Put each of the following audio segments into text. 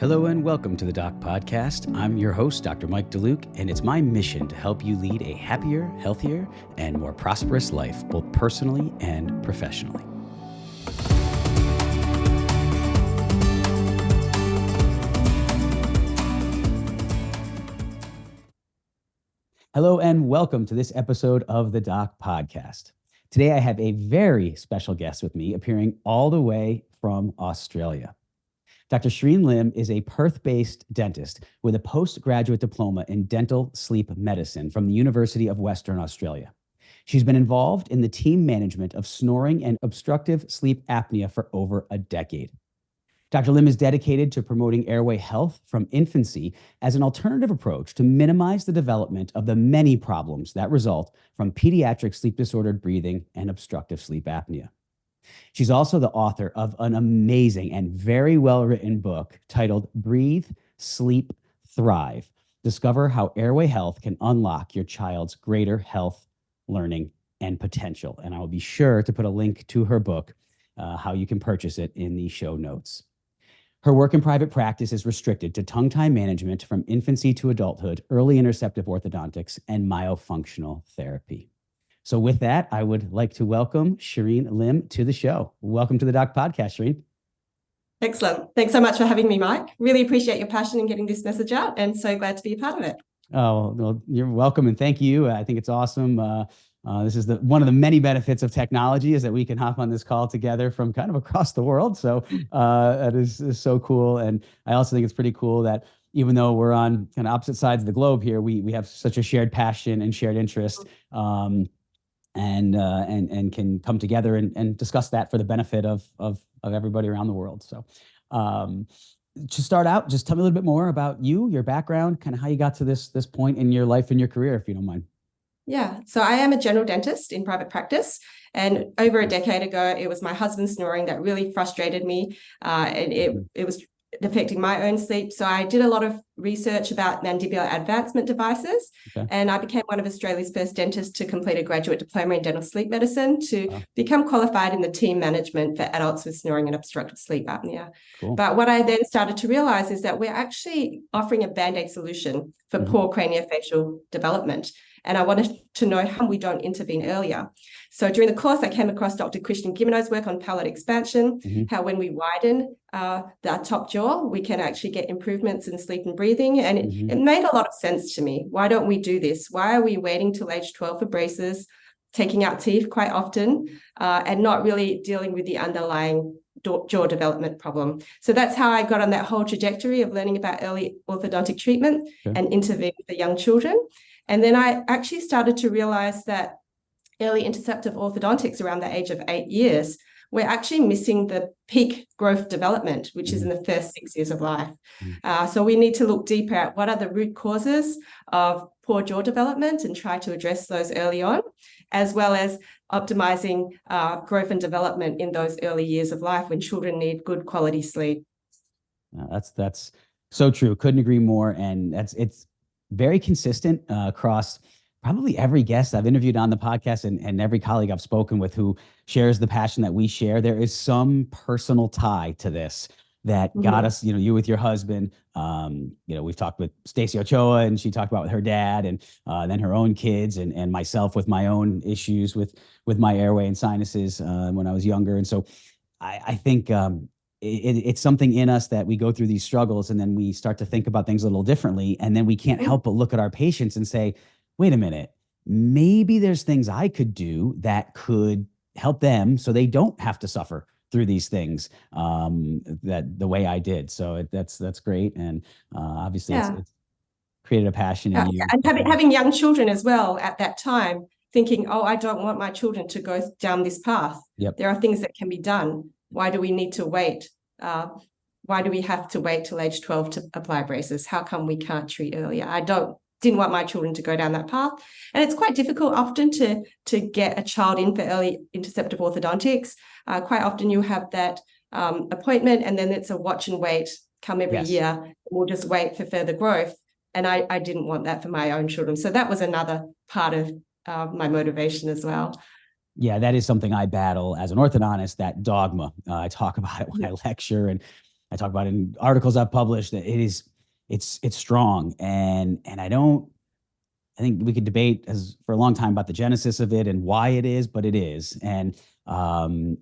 Hello and welcome to the Doc Podcast. I'm your host, Dr. Mike DeLuke, and it's my mission to help you lead a happier, healthier, and more prosperous life, both personally and professionally. Hello and welcome to this episode of the Doc Podcast. Today I have a very special guest with me, appearing all the way from Australia. Dr. Shereen Lim is a Perth-based dentist with a postgraduate diploma in dental sleep medicine from the University of Western Australia. She's been involved in the team management of snoring and obstructive sleep apnea for over a decade. Dr. Lim is dedicated to promoting airway health from infancy as an alternative approach to minimize the development of the many problems that result from pediatric sleep-disordered breathing and obstructive sleep apnea. She's also the author of an amazing and very well-written book titled Breathe, Sleep, Thrive. Discover how airway health can unlock your child's greater health, learning, and potential. And I will be sure to put a link to her book, how you can purchase it, in the show notes. Her work in private practice is restricted to tongue tie management from infancy to adulthood, early interceptive orthodontics, and myofunctional therapy. So with that, I would like to welcome Shereen Lim to the show. Welcome to the Doc Podcast, Shereen. Excellent. Thanks so much for having me, Mike. Really appreciate your passion in getting this message out and so glad to be a part of it. Oh, well, you're welcome and thank you. I think it's awesome. This is one of the many benefits of technology is that we can hop on this call together from kind of across the world. So that is so cool. And I also think it's pretty cool that even though we're on kind of opposite sides of the globe here, we have such a shared passion and shared interest. And can come together and discuss that for the benefit of everybody around the world. So to start out, just tell me a little bit more about you, your background, kind of how you got to this point in your life and your career, if you don't mind. Yeah, so I am a general dentist in private practice. And over a decade ago, it was my husband's snoring that really frustrated me. And it was affecting my own sleep. So I did a lot of research about mandibular advancement devices. Okay. And I became one of Australia's first dentists to complete a graduate diploma in dental sleep medicine to become qualified in the team management for adults with snoring and obstructive sleep apnea. Cool. But what I then started to realize is that we're actually offering a Band-Aid solution for poor craniofacial development. And I wanted to know how we don't intervene earlier. So during the course, I came across Dr. Krishnan Gimino's work on palate expansion, how when we widen the top jaw, we can actually get improvements in sleep and breathing. And it made a lot of sense to me. Why don't we do this? Why are we waiting till age 12 for braces, taking out teeth quite often, and not really dealing with the underlying jaw development problem? So that's how I got on that whole trajectory of learning about early orthodontic treatment and intervening for young children. And then I actually started to realize that early interceptive orthodontics around the age of 8 years, we're actually missing the peak growth development, which is in the first 6 years of life. So we need to look deeper at what are the root causes of poor jaw development and try to address those early on, as well as optimizing growth and development in those early years of life when children need good quality sleep. That's so true. Couldn't agree more. And it's very consistent across probably every guest I've interviewed on the podcast and every colleague I've spoken with who shares the passion that we share. There is some personal tie to this that got us, you with your husband. We've talked with Stacey Ochoa and she talked about with her dad and then her own kids and myself with my own issues with my airway and sinuses when I was younger. And so I think it's something in us that we go through these struggles and then we start to think about things a little differently. And then we can't help but look at our patients and say, wait a minute, maybe there's things I could do that could help them so they don't have to suffer through these things that the way I did. So that's great. And obviously it's created a passion in you. And having young children as well at that time, thinking, oh, I don't want my children to go down this path. Yep. There are things that can be done. Why do we need to wait? Why do we have to wait till age 12 to apply braces? How come we can't treat earlier? Didn't want my children to go down that path. And it's quite difficult often to get a child in for early interceptive orthodontics. Quite often you have that appointment and then it's a watch and wait, come every year. We'll just wait for further growth. And I didn't want that for my own children. So that was another part of my motivation as well. Yeah, that is something I battle as an orthodontist, that dogma. I talk about it when I lecture. And I talk about it in articles I've published, that it's strong. And I think we could debate as for a long time about the genesis of it and why it is, but it is. And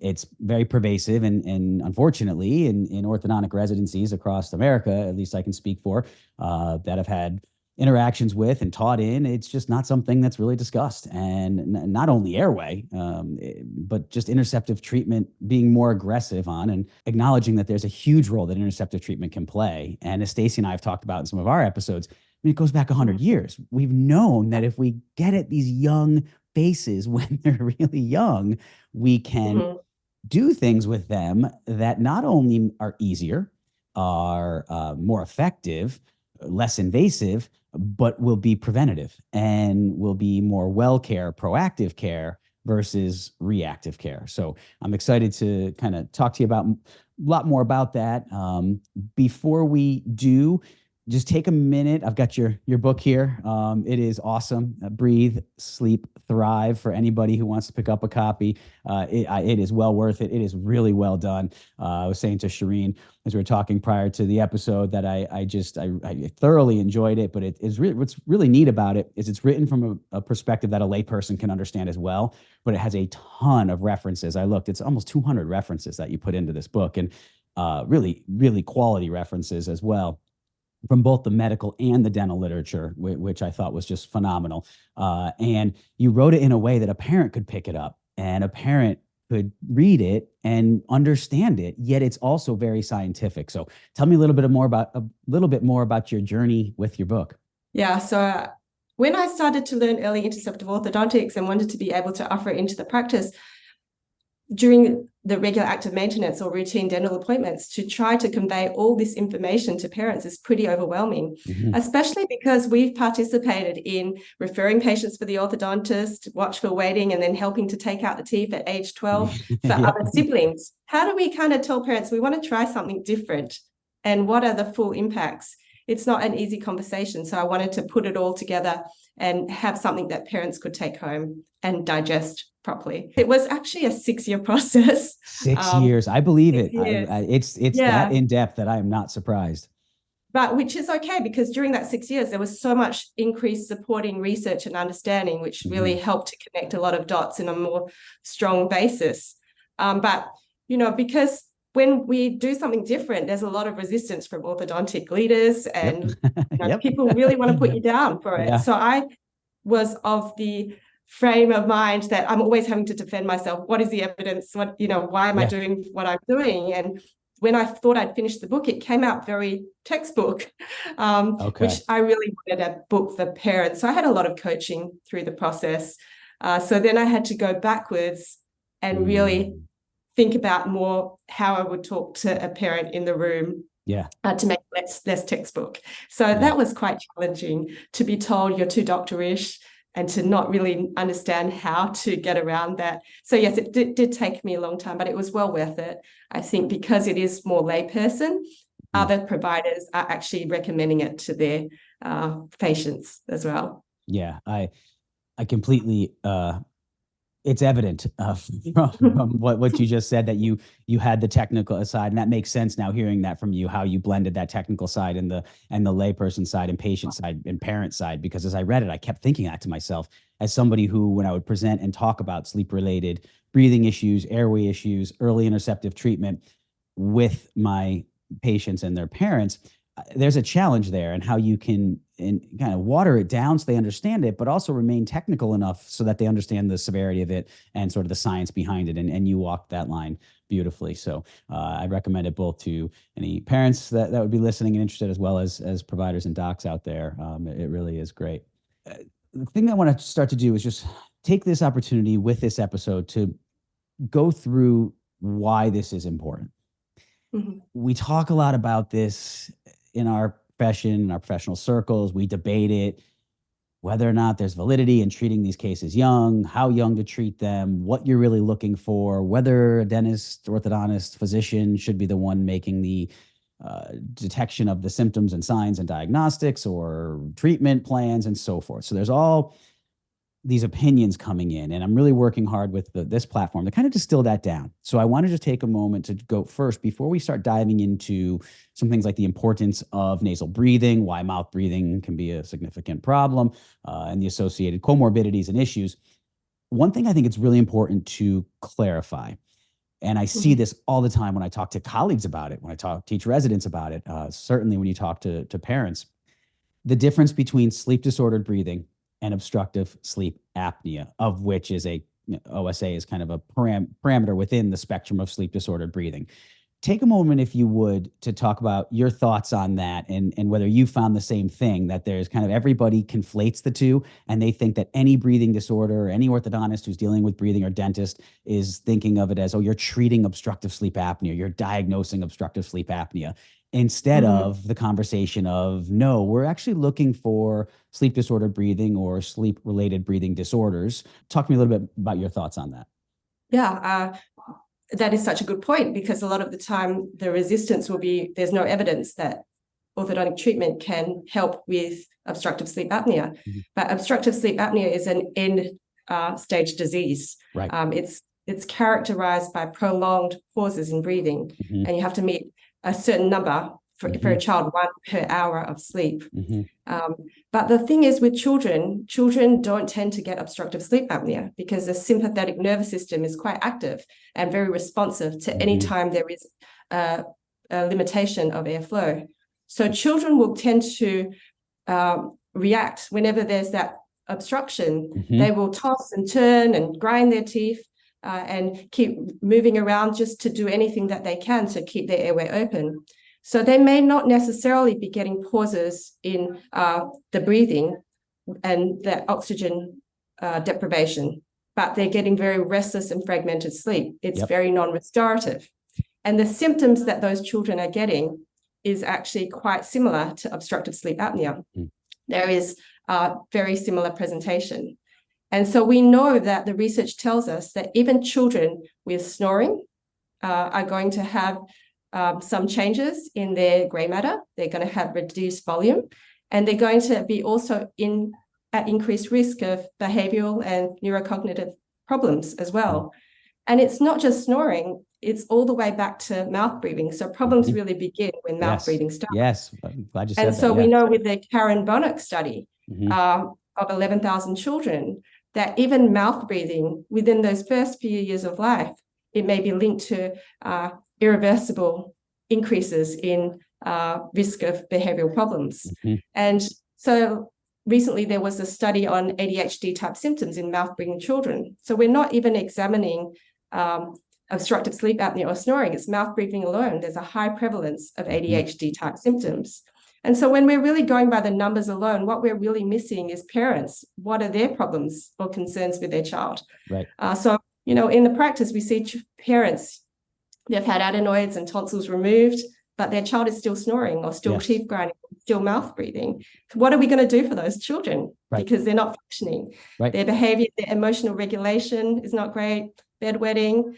it's very pervasive. And unfortunately, in orthodontic residencies across America, at least I can speak for, that I've had interactions with and taught in, it's just not something that's really discussed. And not only airway, but just interceptive treatment being more aggressive on and acknowledging that there's a huge role that interceptive treatment can play. And as Stacy and I have talked about in some of our episodes, I mean, it goes back 100 years. We've known that if we get at these young faces when they're really young, we can do things with them that not only are easier, are more effective, less invasive, but will be preventative and will be more well care, proactive care versus reactive care. So I'm excited to kind of talk to you about a lot more about that. Before we do, just take a minute. I've got your book here. It is awesome. Breathe, Sleep, Thrive, for anybody who wants to pick up a copy. It is well worth it. It is really well done. I was saying to Shereen as we were talking prior to the episode that I thoroughly enjoyed it. But it is really, what's really neat about it is it's written from a perspective that a layperson can understand as well. But it has a ton of references. I looked; it's almost 200 references that you put into this book, and really, really quality references as well, from both the medical and the dental literature, which I thought was just phenomenal. And you wrote it in a way that a parent could pick it up and a parent could read it and understand it, yet it's also very scientific. So tell me a little bit more about your journey with your book. Yeah, so when I started to learn early interceptive orthodontics and wanted to be able to offer it into the practice, during the regular active maintenance or routine dental appointments, to try to convey all this information to parents is pretty overwhelming, especially because we've participated in referring patients for the orthodontist, watchful waiting, and then helping to take out the teeth at age 12 for other siblings. How do we kind of tell parents we want to try something different and what are the full impacts? It's not an easy conversation. So I wanted to put it all together and have something that parents could take home and digest properly. It was actually a 6-year process. 6 years. I believe it. It's Yeah. that in depth that I am not surprised. But which is okay, because during that 6 years, there was so much increased supporting research and understanding, which really helped to connect a lot of dots in a more strong basis. But, because when we do something different, there's a lot of resistance from orthodontic leaders, and people really want to put you down for it. So I was of the frame of mind that I'm always having to defend myself. What is the evidence? Why am I doing what I'm doing? And when I thought I'd finished the book, it came out very textbook, which I really wanted a book for parents. So I had a lot of coaching through the process. So then I had to go backwards and really think about more how I would talk to a parent in the room to make it less textbook. So that was quite challenging, to be told you're too doctorish and to not really understand how to get around that. So yes, it did take me a long time, but it was well worth it. I think because it is more layperson, other providers are actually recommending it to their patients as well. Yeah, I completely, it's evident from what you just said, that you had the technical side, and that makes sense now hearing that from you, how you blended that technical side and the layperson side and patient side and parent side. Because as I read it, I kept thinking that to myself, as somebody who, when I would present and talk about sleep related breathing issues, airway issues, early interceptive treatment with my patients and their parents, there's a challenge there, and how you can kind of water it down so they understand it, but also remain technical enough so that they understand the severity of it and sort of the science behind it. And you walked that line beautifully. So I recommend it both to any parents that would be listening and interested, as well as providers and docs out there. It really is great. The thing I want to start to do is just take this opportunity with this episode to go through why this is important. We talk a lot about this in our profession, in our professional circles. We debate it, whether or not there's validity in treating these cases young, how young to treat them, what you're really looking for, whether a dentist, orthodontist, physician should be the one making the detection of the symptoms and signs and diagnostics or treatment plans and so forth. So there's all these opinions coming in, and I'm really working hard with this platform to kind of distill that down. So I want to just take a moment to go first before we start diving into some things like the importance of nasal breathing, why mouth breathing can be a significant problem, and the associated comorbidities and issues. One thing I think it's really important to clarify, and I see this all the time when I talk to colleagues about it, when I teach residents about it, certainly when you talk to parents, the difference between sleep disordered breathing and obstructive sleep apnea, of which is OSA is kind of a parameter within the spectrum of sleep disordered breathing. Take a moment, if you would, to talk about your thoughts on that, and whether you found the same thing, that there's kind of everybody conflates the two, and they think that any breathing disorder or any orthodontist who's dealing with breathing or dentist is thinking of it as, oh, you're treating obstructive sleep apnea, you're diagnosing obstructive sleep apnea, instead of the conversation of, no, we're actually looking for sleep disordered breathing or sleep related breathing disorders. Talk to me a little bit about your thoughts on that. Yeah, that is such a good point, because a lot of the time the resistance will be there's no evidence that orthodontic treatment can help with obstructive sleep apnea. But obstructive sleep apnea is an end stage disease. Right. It's characterized by prolonged pauses in breathing, and you have to meet a certain number for a child, 1 per hour of sleep. But the thing is, with children don't tend to get obstructive sleep apnea because the sympathetic nervous system is quite active and very responsive to any time there is a limitation of airflow. So children will tend to react whenever there's that obstruction. They will toss and turn and grind their teeth and keep moving around just to do anything that they can to keep their airway open. So they may not necessarily be getting pauses in the breathing and the oxygen deprivation, but they're getting very restless and fragmented sleep. It's very non-restorative. And the symptoms that those children are getting is actually quite similar to obstructive sleep apnea. There is very similar presentation. And so we know that the research tells us that even children with snoring are going to have some changes in their gray matter. They're going to have reduced volume, and they're going to be also at increased risk of behavioral and neurocognitive problems as well. And it's not just snoring, it's all the way back to mouth breathing. So problems really begin when mouth breathing starts. Yes, I'm glad you said that. And so we know with the Karen Bonnock study of 11,000 children, that even mouth breathing within those first few years of life, it may be linked to irreversible increases in risk of behavioral problems. And so recently there was a study on ADHD type symptoms in mouth breathing children. So we're not even examining obstructive sleep apnea or snoring, it's mouth breathing alone. There's a high prevalence of ADHD type symptoms. And so when we're really going by the numbers alone, what we're really missing is parents. What are their problems or concerns with their child? Right. So, in the practice, we see parents, they've had adenoids and tonsils removed, but their child is still snoring or still teeth grinding, still mouth breathing. What are we going to do for those children? Because they're not functioning. Their behavior, their emotional regulation is not great. Bedwetting,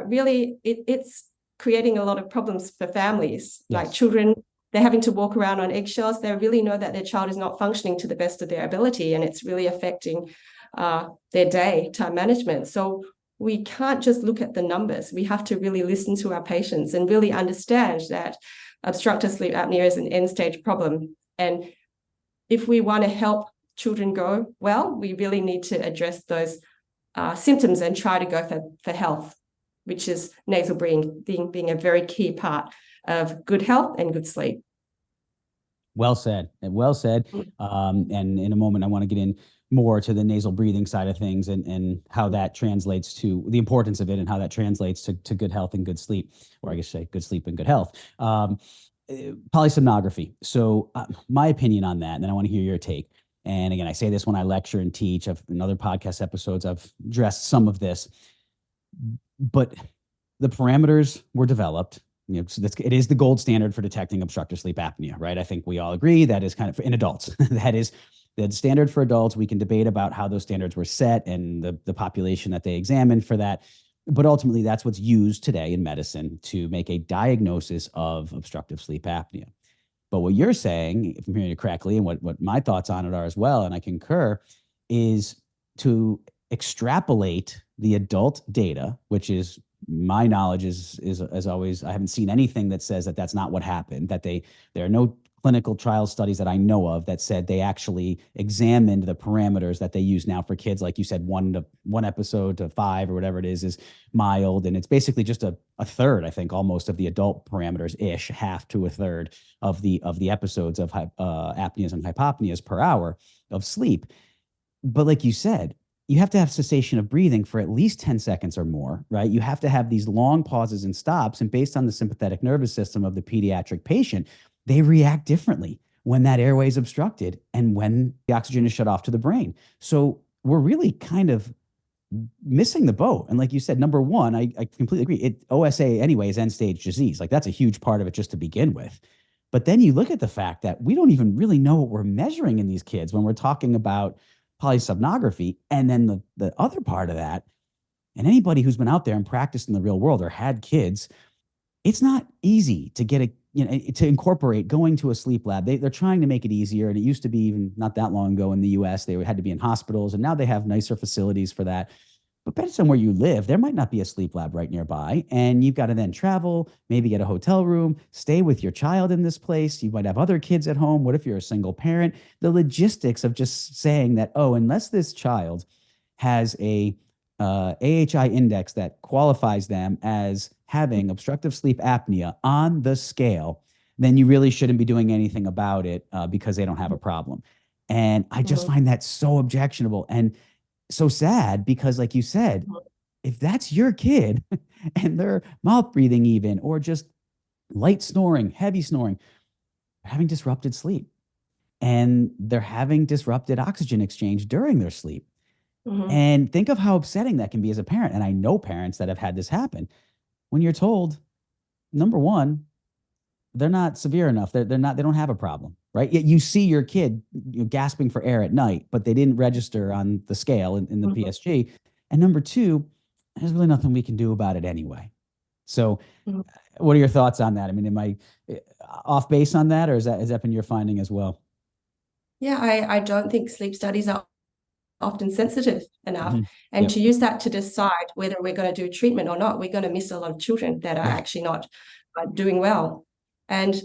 really, it's creating a lot of problems for families. Like children, they're having to walk around on eggshells. They really know that their child is not functioning to the best of their ability, and it's really affecting their day, time management. So we can't just look at the numbers. We have to really listen to our patients and really understand that obstructive sleep apnea is an end-stage problem. And if we want to help children go well, we really need to address those symptoms and try to go for health, which is nasal breathing being a very key part of good health and good sleep. Well said. Well said. And in a moment, I want to get in more to the nasal breathing side of things and how that translates to the importance of it and how that translates to good health and good sleep, or I guess say good sleep and good health. Polysomnography. So my opinion on that, and then I want to hear your take. And again, I say this when I lecture and teach. In other podcast episodes, I've addressed some of this, but the parameters were developed. So it is the gold standard for detecting obstructive sleep apnea, right? I think we all agree that is kind of in adults. That is the standard for adults. We can debate about how those standards were set and the population that they examined for that. But ultimately, that's what's used today in medicine to make a diagnosis of obstructive sleep apnea. But what you're saying, if I'm hearing you correctly, and what my thoughts on it are as well, and I concur, is to extrapolate the adult data, which is my knowledge is as always, I haven't seen anything that says that that's not what happened, that there are no clinical trial studies that I know of that said they actually examined the parameters that they use now for kids. Like you said, one episode to 5 or whatever it is mild. And it's basically just a third, I think, almost of the adult parameters ish, half to a third of the episodes of apneas and hypopneas per hour of sleep. But like you said, you have to have cessation of breathing for at least 10 seconds or more, right? You have to have these long pauses and stops. And based on the sympathetic nervous system of the pediatric patient, they react differently when that airway is obstructed and when the oxygen is shut off to the brain. So we're really kind of missing the boat. And like you said, number one, I completely agree. OSA anyway is end stage disease. Like that's a huge part of it just to begin with. But then you look at the fact that we don't even really know what we're measuring in these kids when we're talking about polysomnography. And then the other part of that, and anybody who's been out there and practiced in the real world or had kids, it's not easy to get to incorporate going to a sleep lab. They're trying to make it easier. And it used to be, even not that long ago in the US, they had to be in hospitals, and now they have nicer facilities for that. But based on where you live, there might not be a sleep lab right nearby. And you've got to then travel, maybe get a hotel room, stay with your child in this place. You might have other kids at home. What if you're a single parent? The logistics of just saying that, oh, unless this child has a AHI index that qualifies them as having obstructive sleep apnea on the scale, then you really shouldn't be doing anything about it because they don't have a problem. And I just find that so objectionable and so sad, because like you said, if that's your kid and they're mouth breathing even, or just light snoring, heavy snoring, they're having disrupted sleep and they're having disrupted oxygen exchange during their sleep. And think of how upsetting that can be as a parent. And I know parents that have had this happen when you're told, number one, they're not severe enough. They don't have a problem, right? Yet you see your kid gasping for air at night, but they didn't register on the scale in the PSG. And number two, there's really nothing we can do about it anyway. So what are your thoughts on that? I mean, am I off base on that, or has that been your finding as well? Yeah, I don't think sleep studies are often sensitive enough. And to use that to decide whether we're going to do treatment or not, we're going to miss a lot of children that are actually not doing well. And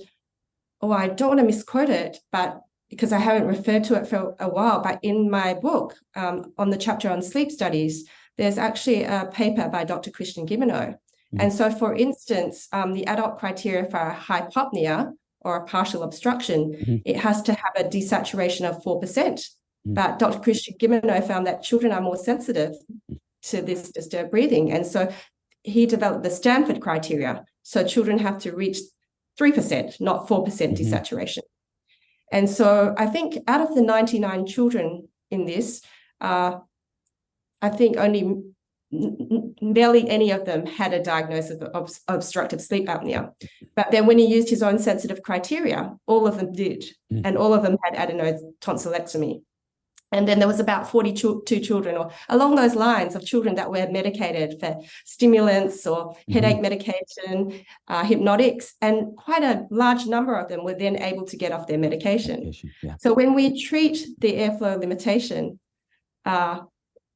I don't want to misquote it, but because I haven't referred to it for a while, but in my book on the chapter on sleep studies, there's actually a paper by Dr. Christian Gimeno. And so, for instance, the adult criteria for hypopnea or a partial obstruction, it has to have a desaturation of 4%. But Dr. Christian Gimeno found that children are more sensitive to this disturbed breathing. And so he developed the Stanford criteria. So children have to reach 3%, not 4% desaturation. And so I think out of the 99 children in this, I think only barely any of them had a diagnosis of obstructive sleep apnea. But then when he used his own sensitive criteria, all of them did. And all of them had adenosine tonsillectomy. And then there was about 42 children, or along those lines, of children that were medicated for stimulants or headache medication, hypnotics, and quite a large number of them were then able to get off their medication. So when we treat the airflow limitation,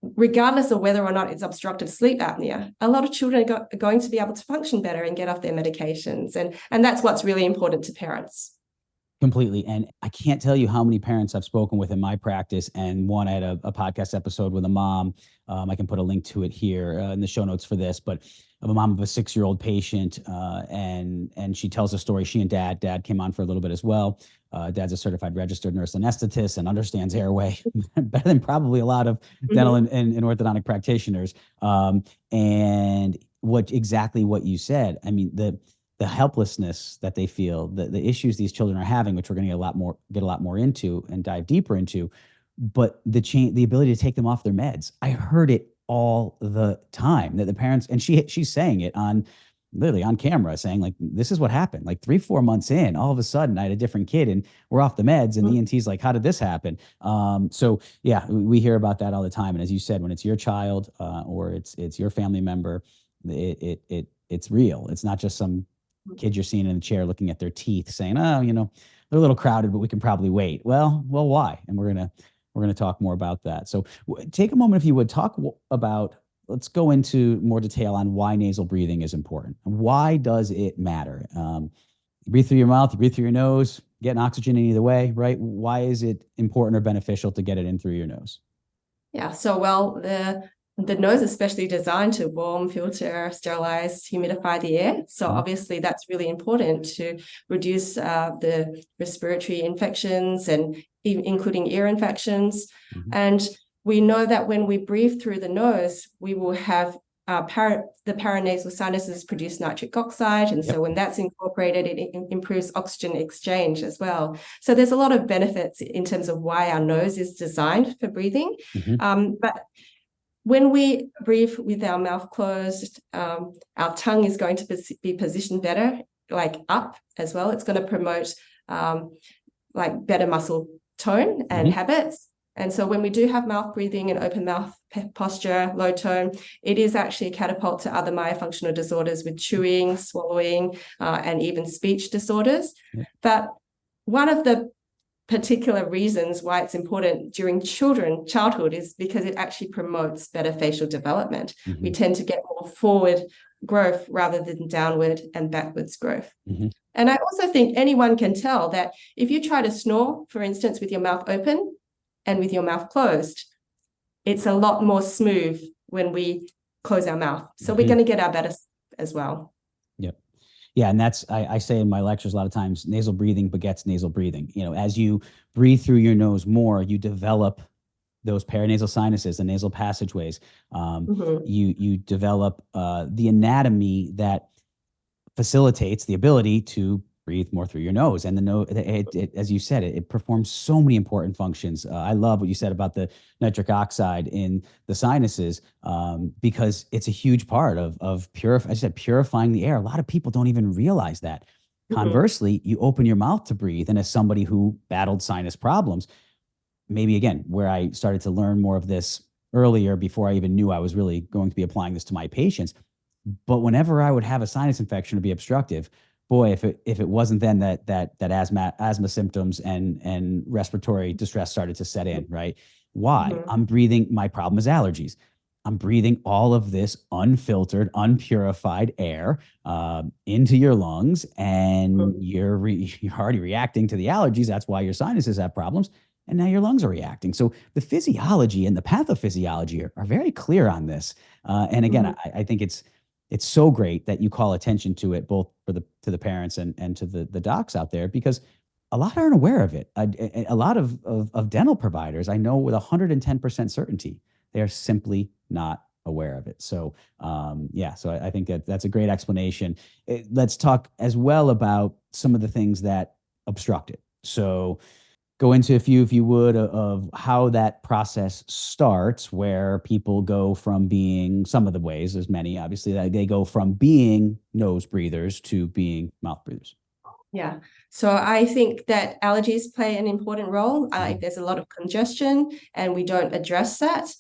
regardless of whether or not it's obstructive sleep apnea, a lot of children are going to be able to function better and get off their medications. And that's what's really important to parents. Completely. And I can't tell you how many parents I've spoken with in my practice. And one, I had a podcast episode with a mom. I can put a link to it here in the show notes for this, but of a mom of a 6-year-old patient. And she tells a story. She and dad came on for a little bit as well. Dad's a certified registered nurse anesthetist and understands airway better than probably a lot of dental and orthodontic practitioners. And exactly what you said. I mean, the helplessness that they feel, the issues these children are having, which we're going to get a lot more into and dive deeper into, but the ability to take them off their meds. I heard it all the time that the parents, and she's saying it literally on camera, saying like, this is what happened. Like 3-4 months in, all of a sudden I had a different kid and we're off the meds, and the ENT's like, how did this happen? So yeah, we hear about that all the time. And as you said, when it's your child or it's your family member, it's real. It's not just some kid you're seeing in the chair looking at their teeth saying, oh, they're a little crowded, but we can probably wait. Well, why? And we're going to We're going to talk more about that. So take a moment, if you would, talk about, let's go into more detail on why nasal breathing is important. Why does it matter? You breathe through your mouth, you breathe through your nose, getting oxygen in either way, right? Why is it important or beneficial to get it in through your nose? Yeah, so well, the nose is specially designed to warm, filter, sterilize, humidify the air. So obviously that's really important to reduce the respiratory infections and including ear infections. And we know that when we breathe through the nose, we will have the paranasal sinuses produce nitric oxide. And so when that's incorporated, it improves oxygen exchange as well. So there's a lot of benefits in terms of why our nose is designed for breathing. But when we breathe with our mouth closed, our tongue is going to be positioned better, like up as well. It's going to promote like better muscle tone and habits. And so when we do have mouth breathing and open mouth posture, low tone, it is actually a catapult to other myofunctional disorders with chewing, swallowing, and even speech disorders. But one of the particular reasons why it's important during childhood is because it actually promotes better facial development. We tend to get more forward growth rather than downward and backwards growth. And I also think anyone can tell that if you try to snore, for instance, with your mouth open and with your mouth closed, it's a lot more smooth when we close our mouth. So we're going to get our better as well. Yeah. And that's, I say in my lectures a lot of times, nasal breathing begets nasal breathing. You know, as you breathe through your nose more, you develop those paranasal sinuses, the nasal passageways. You develop the anatomy that facilitates the ability to breathe more through your nose. And the nose, as you said, it performs so many important functions. I love what you said about the nitric oxide in the sinuses, because it's a huge part of purifying the air. A lot of people don't even realize that. Conversely, you open your mouth to breathe. And as somebody who battled sinus problems, maybe again, where I started to learn more of this earlier before I even knew I was really going to be applying this to my patients. But whenever I would have a sinus infection or be obstructive, boy, if it wasn't then that asthma symptoms and respiratory distress started to set in, right? Why? I'm breathing, my problem is allergies. I'm breathing all of this unfiltered, unpurified air into your lungs, and you're already reacting to the allergies. That's why your sinuses have problems, and now your lungs are reacting. So the physiology and the pathophysiology are very clear on this. And again, I think it's so great that you call attention to it, both to the parents and to the docs out there, because a lot aren't aware of it. A lot of dental providers, I know with 110% certainty, they are simply not aware of it. So so I think that's a great explanation. Let's talk as well about some of the things that obstruct it. So go into a few, if you would, of how that process starts, where people go from being, some of the ways, there's many, obviously, that they go from being nose breathers to being mouth breathers. Yeah. So I think that allergies play an important role. If there's a lot of congestion and we don't address that,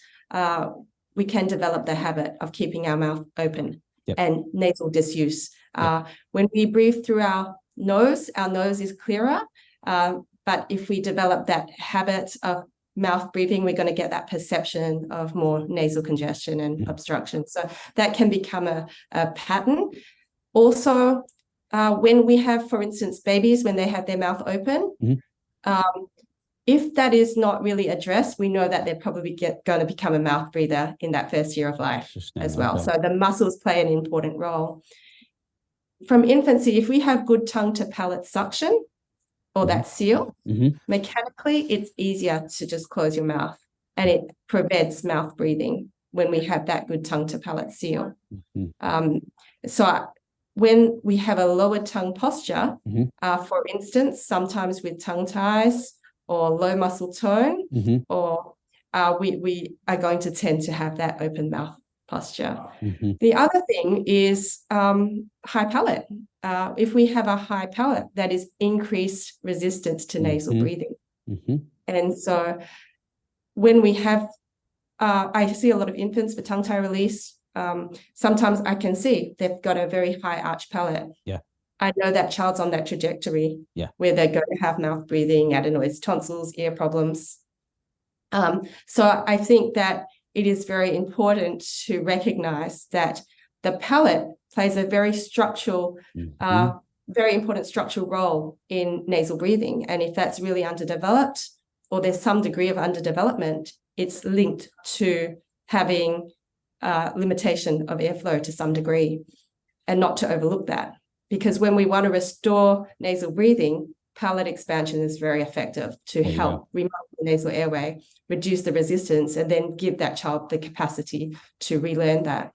we can develop the habit of keeping our mouth open and nasal disuse. When we breathe through our nose is clearer. But if we develop that habit of mouth breathing, we're going to get that perception of more nasal congestion and obstruction. So that can become a pattern. Also, when we have, for instance, babies, when they have their mouth open, if that is not really addressed, we know that they're probably going to become a mouth breather in that first year of life as well. So the muscles play an important role. From infancy, if we have good tongue to palate suction, or that seal, mechanically, it's easier to just close your mouth, and it prevents mouth breathing when we have that good tongue to palate seal. So when we have a lower tongue posture, for instance, sometimes with tongue ties or low muscle tone, or we are going to tend to have that open mouth posture. The other thing is high palate. If we have a high palate, that is increased resistance to nasal breathing. And so when we have, I see a lot of infants for tongue tie release. Sometimes I can see they've got a very high arch palate. I know that child's on that trajectory where they're going to have mouth breathing, adenoids, tonsils, ear problems. So I think that it is very important to recognize that the palate plays a very very important structural role in nasal breathing. And if that's really underdeveloped, or there's some degree of underdevelopment, it's linked to having limitation of airflow to some degree, and not to overlook that. Because when we want to restore nasal breathing, palate expansion is very effective to help remove the nasal airway, reduce the resistance, and then give that child the capacity to relearn that.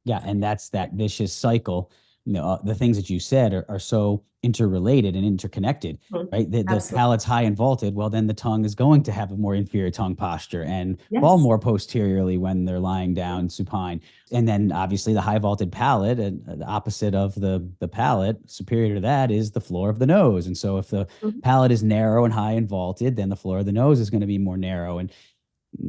Yeah, and that's that vicious cycle. The things that you said are so interrelated and interconnected, right? The palate's high and vaulted, well, then the tongue is going to have a more inferior tongue posture and fall more posteriorly when they're lying down supine. And then obviously the high vaulted palate, and the opposite of the palate, superior to that is the floor of the nose. And so if the palate is narrow and high and vaulted, then the floor of the nose is going to be more narrow, and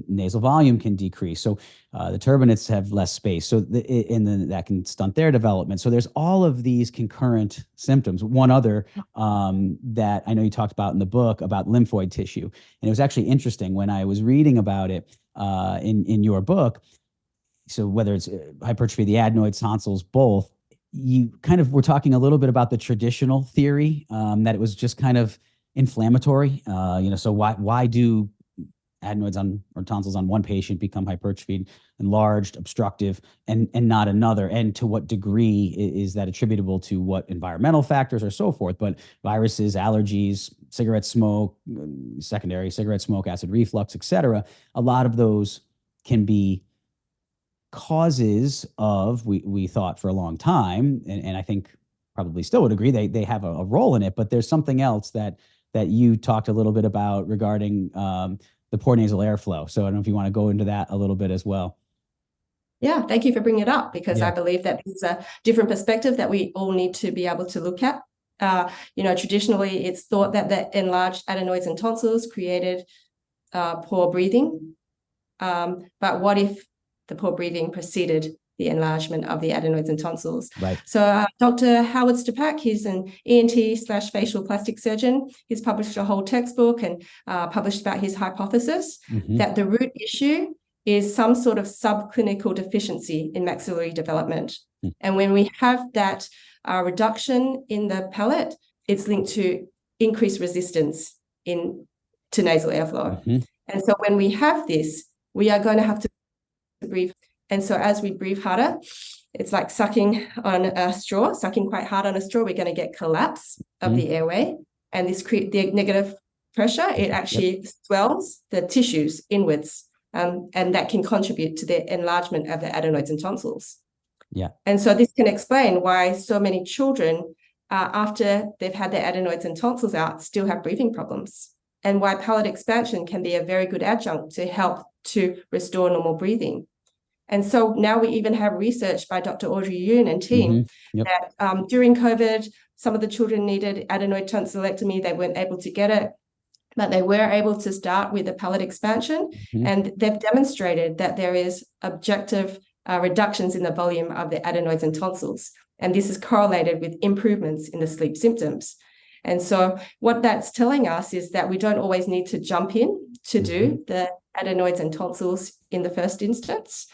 nasal volume can decrease. So the turbinates have less space. So that can stunt their development. So there's all of these concurrent symptoms. One other that I know you talked about in the book about lymphoid tissue. And it was actually interesting when I was reading about it in your book. So whether it's hypertrophy of the adenoids, tonsils, both, you kind of were talking a little bit about the traditional theory that it was just kind of inflammatory. So why do adenoids or tonsils on one patient become hypertrophied, enlarged, obstructive, and not another? And to what degree is that attributable to what environmental factors or so forth? But viruses, allergies, cigarette smoke, secondary cigarette smoke, acid reflux, etc. A lot of those can be causes of, we thought for a long time, and I think probably still would agree, they have a role in it, but there's something else that you talked a little bit about regarding the poor nasal airflow. So I don't know if you want to go into that a little bit as well. Yeah, thank you for bringing it up, because I believe that this is a different perspective that we all need to be able to look at. Traditionally, it's thought that the enlarged adenoids and tonsils created poor breathing. But what if the poor breathing preceded the enlargement of the adenoids and tonsils? Right. So Dr. Howard Stupak, he's an ENT/facial plastic surgeon. He's published a whole textbook and published about his hypothesis that the root issue is some sort of subclinical deficiency in maxillary development. And when we have that reduction in the palate, it's linked to increased resistance to nasal airflow. And so when we have this, we are going to have to breathe. And so as we breathe harder, it's like sucking on a straw, sucking quite hard on a straw, we're going to get collapse of the airway. And this creates the negative pressure. It actually swells the tissues inwards. And that can contribute to the enlargement of the adenoids and tonsils. Yeah. And so this can explain why so many children, after they've had their adenoids and tonsils out, still have breathing problems. And why palate expansion can be a very good adjunct to help to restore normal breathing. And so now we even have research by Dr. Audrey Yoon and team that during COVID, some of the children needed adenoid tonsillectomy. They weren't able to get it, but they were able to start with the palate expansion. And they've demonstrated that there is objective reductions in the volume of the adenoids and tonsils. And this is correlated with improvements in the sleep symptoms. And so what that's telling us is that we don't always need to jump in to do the adenoids and tonsils in the first instance,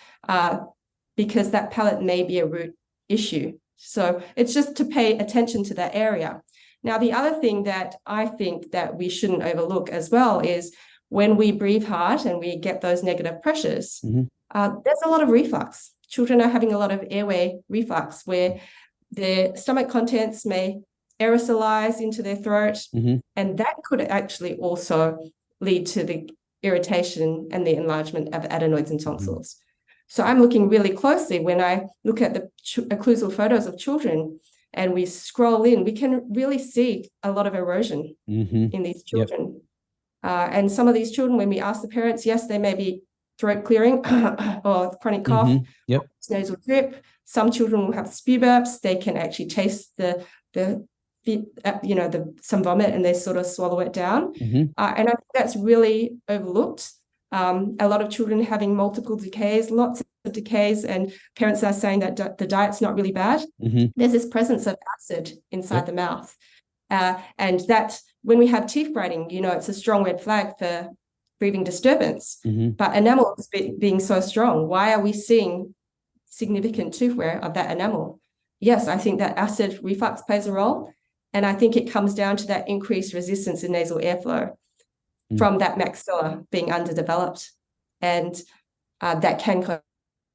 because that palate may be a root issue. So it's just to pay attention to that area. Now, the other thing that I think that we shouldn't overlook as well is when we breathe hard and we get those negative pressures, there's a lot of reflux. Children are having a lot of airway reflux where their stomach contents may aerosolize into their throat, and that could actually also lead to the irritation and the enlargement of adenoids and tonsils. So I'm looking really closely when I look at the occlusal photos of children and we scroll in, we can really see a lot of erosion in these children. And some of these children, when we ask the parents, yes, they may be throat clearing or chronic cough, nasal drip. Some children will have spew burps. They can actually taste some vomit and they sort of swallow it down. And I think that's really overlooked. A lot of children having multiple decays, lots of decays, and parents are saying that the diet's not really bad. There's this presence of acid inside the mouth. And that when we have teeth grinding, it's a strong red flag for breathing disturbance. Mm-hmm. But enamel being so strong, why are we seeing significant tooth wear of that enamel? Yes, I think that acid reflux plays a role. And I think it comes down to that increased resistance in nasal airflow from that maxilla being underdeveloped. And that can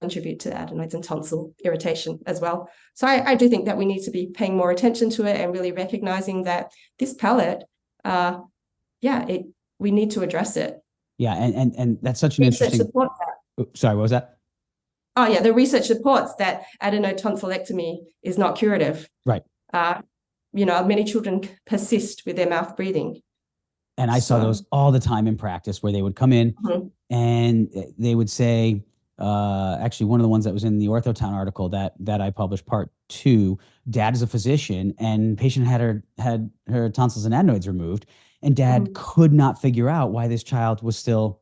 contribute to adenoids and tonsil irritation as well. So I do think that we need to be paying more attention to it and really recognizing that this palate, we need to address it. Yeah, and that's such an Research interesting. supports that. Sorry, what was that? Oh yeah, the research supports that adenoid tonsillectomy is not curative. Right. Many children persist with their mouth breathing. And I saw those all the time in practice where they would come in and they would say, actually, one of the ones that was in the OrthoTown article that I published, part 2, dad is a physician and patient had her tonsils and adenoids removed, and dad could not figure out why this child was still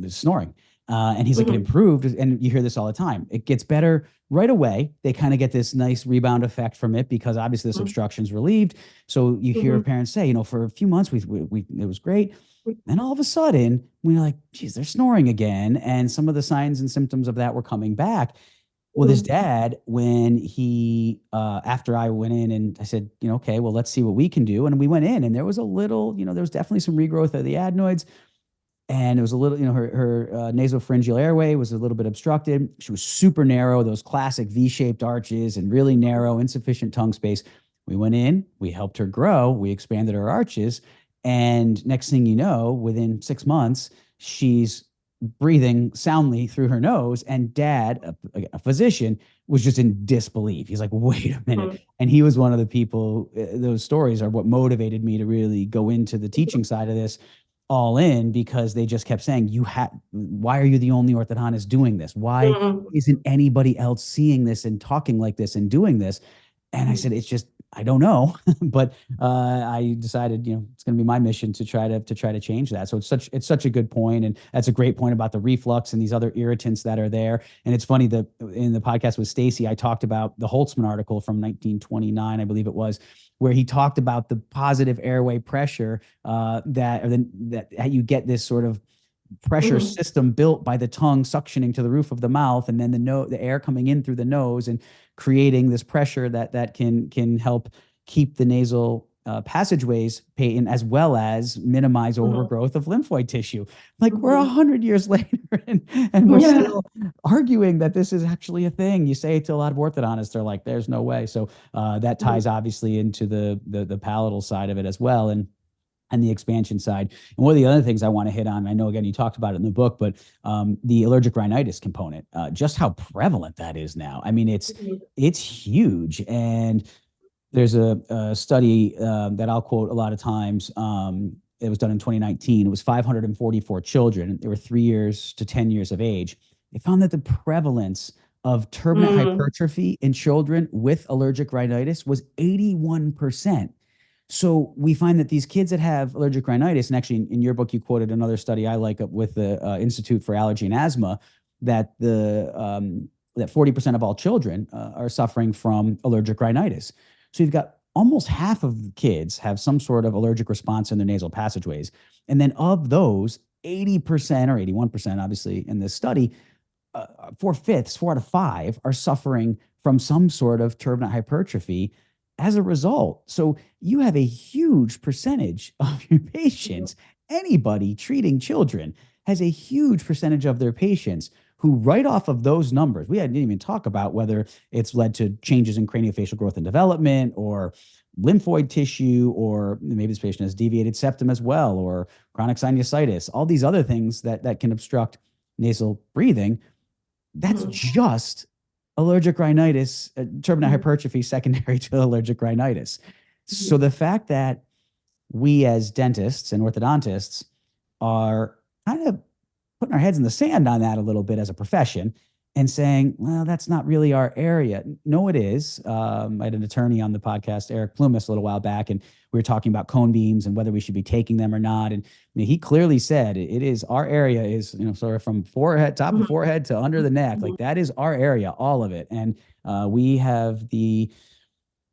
snoring. And he's like, it improved. And you hear this all the time. It gets better right away. They kind of get this nice rebound effect from it because obviously this obstruction's relieved. So you hear parents say, for a few months, it was great. And all of a sudden, we're like, geez, they're snoring again. And some of the signs and symptoms of that were coming back. Well, this dad, when he, after I went in and I said, okay, well, let's see what we can do. And we went in and there was a little, there was definitely some regrowth of the adenoids. And it was a little, her nasopharyngeal airway was a little bit obstructed. She was super narrow, those classic V-shaped arches and really narrow, insufficient tongue space. We went in, we helped her grow, we expanded her arches. And next thing you know, within 6 months, she's breathing soundly through her nose. And dad, a physician, was just in disbelief. He's like, wait a minute. And he was one of the people, those stories are what motivated me to really go into the teaching side of this all in, because they just kept saying, why are you the only orthodontist doing this? Why isn't anybody else seeing this and talking like this and doing this? And I said, it's just, I don't know. But I decided, it's going to be my mission to try to change that. So it's such a good point. And that's a great point about the reflux and these other irritants that are there. And it's funny that in the podcast with Stacy, I talked about the Holtzman article from 1929, I believe it was, where he talked about the positive airway pressure that you get this sort of pressure system built by the tongue suctioning to the roof of the mouth, and then the air coming in through the nose and creating this pressure that can help keep the nasal passageways patent, as well as minimize overgrowth of lymphoid tissue. Like we're 100 years later and we're still arguing that this is actually a thing. You say it to a lot of orthodontists, they're like, there's no way. So that ties obviously into the palatal side of it as well. And the expansion side. And one of the other things I want to hit on, I know, again, you talked about it in the book, but the allergic rhinitis component, just how prevalent that is now. I mean, it's huge. And there's a study that I'll quote a lot of times. It was done in 2019. It was 544 children. They were 3 years to 10 years of age. They found that the prevalence of turbinate hypertrophy in children with allergic rhinitis was 81%. So we find that these kids that have allergic rhinitis, and actually in your book, you quoted another study I like with the Institute for Allergy and Asthma, that that 40% of all children are suffering from allergic rhinitis. So you've got almost half of the kids have some sort of allergic response in their nasal passageways. And then of those, 80% or 81%, obviously, in this study, 4/5, 4 out of 5 are suffering from some sort of turbinate hypertrophy as a result. So you have a huge percentage of your patients, anybody treating children has a huge percentage of their patients who, right off of those numbers, we didn't even talk about whether it's led to changes in craniofacial growth and development or lymphoid tissue, or maybe this patient has deviated septum as well, or chronic sinusitis, all these other things that can obstruct nasal breathing. That's just allergic rhinitis, turbinate hypertrophy secondary to allergic rhinitis. So the fact that we as dentists and orthodontists are kind of putting our heads in the sand on that a little bit as a profession and saying, well, that's not really our area. No, it is. I had an attorney on the podcast, Eric Plumas, a little while back, and we were talking about cone beams and whether we should be taking them or not. And he clearly said it is our area is, sort of from forehead, top of forehead to under the neck. Like that is our area, all of it. And we have the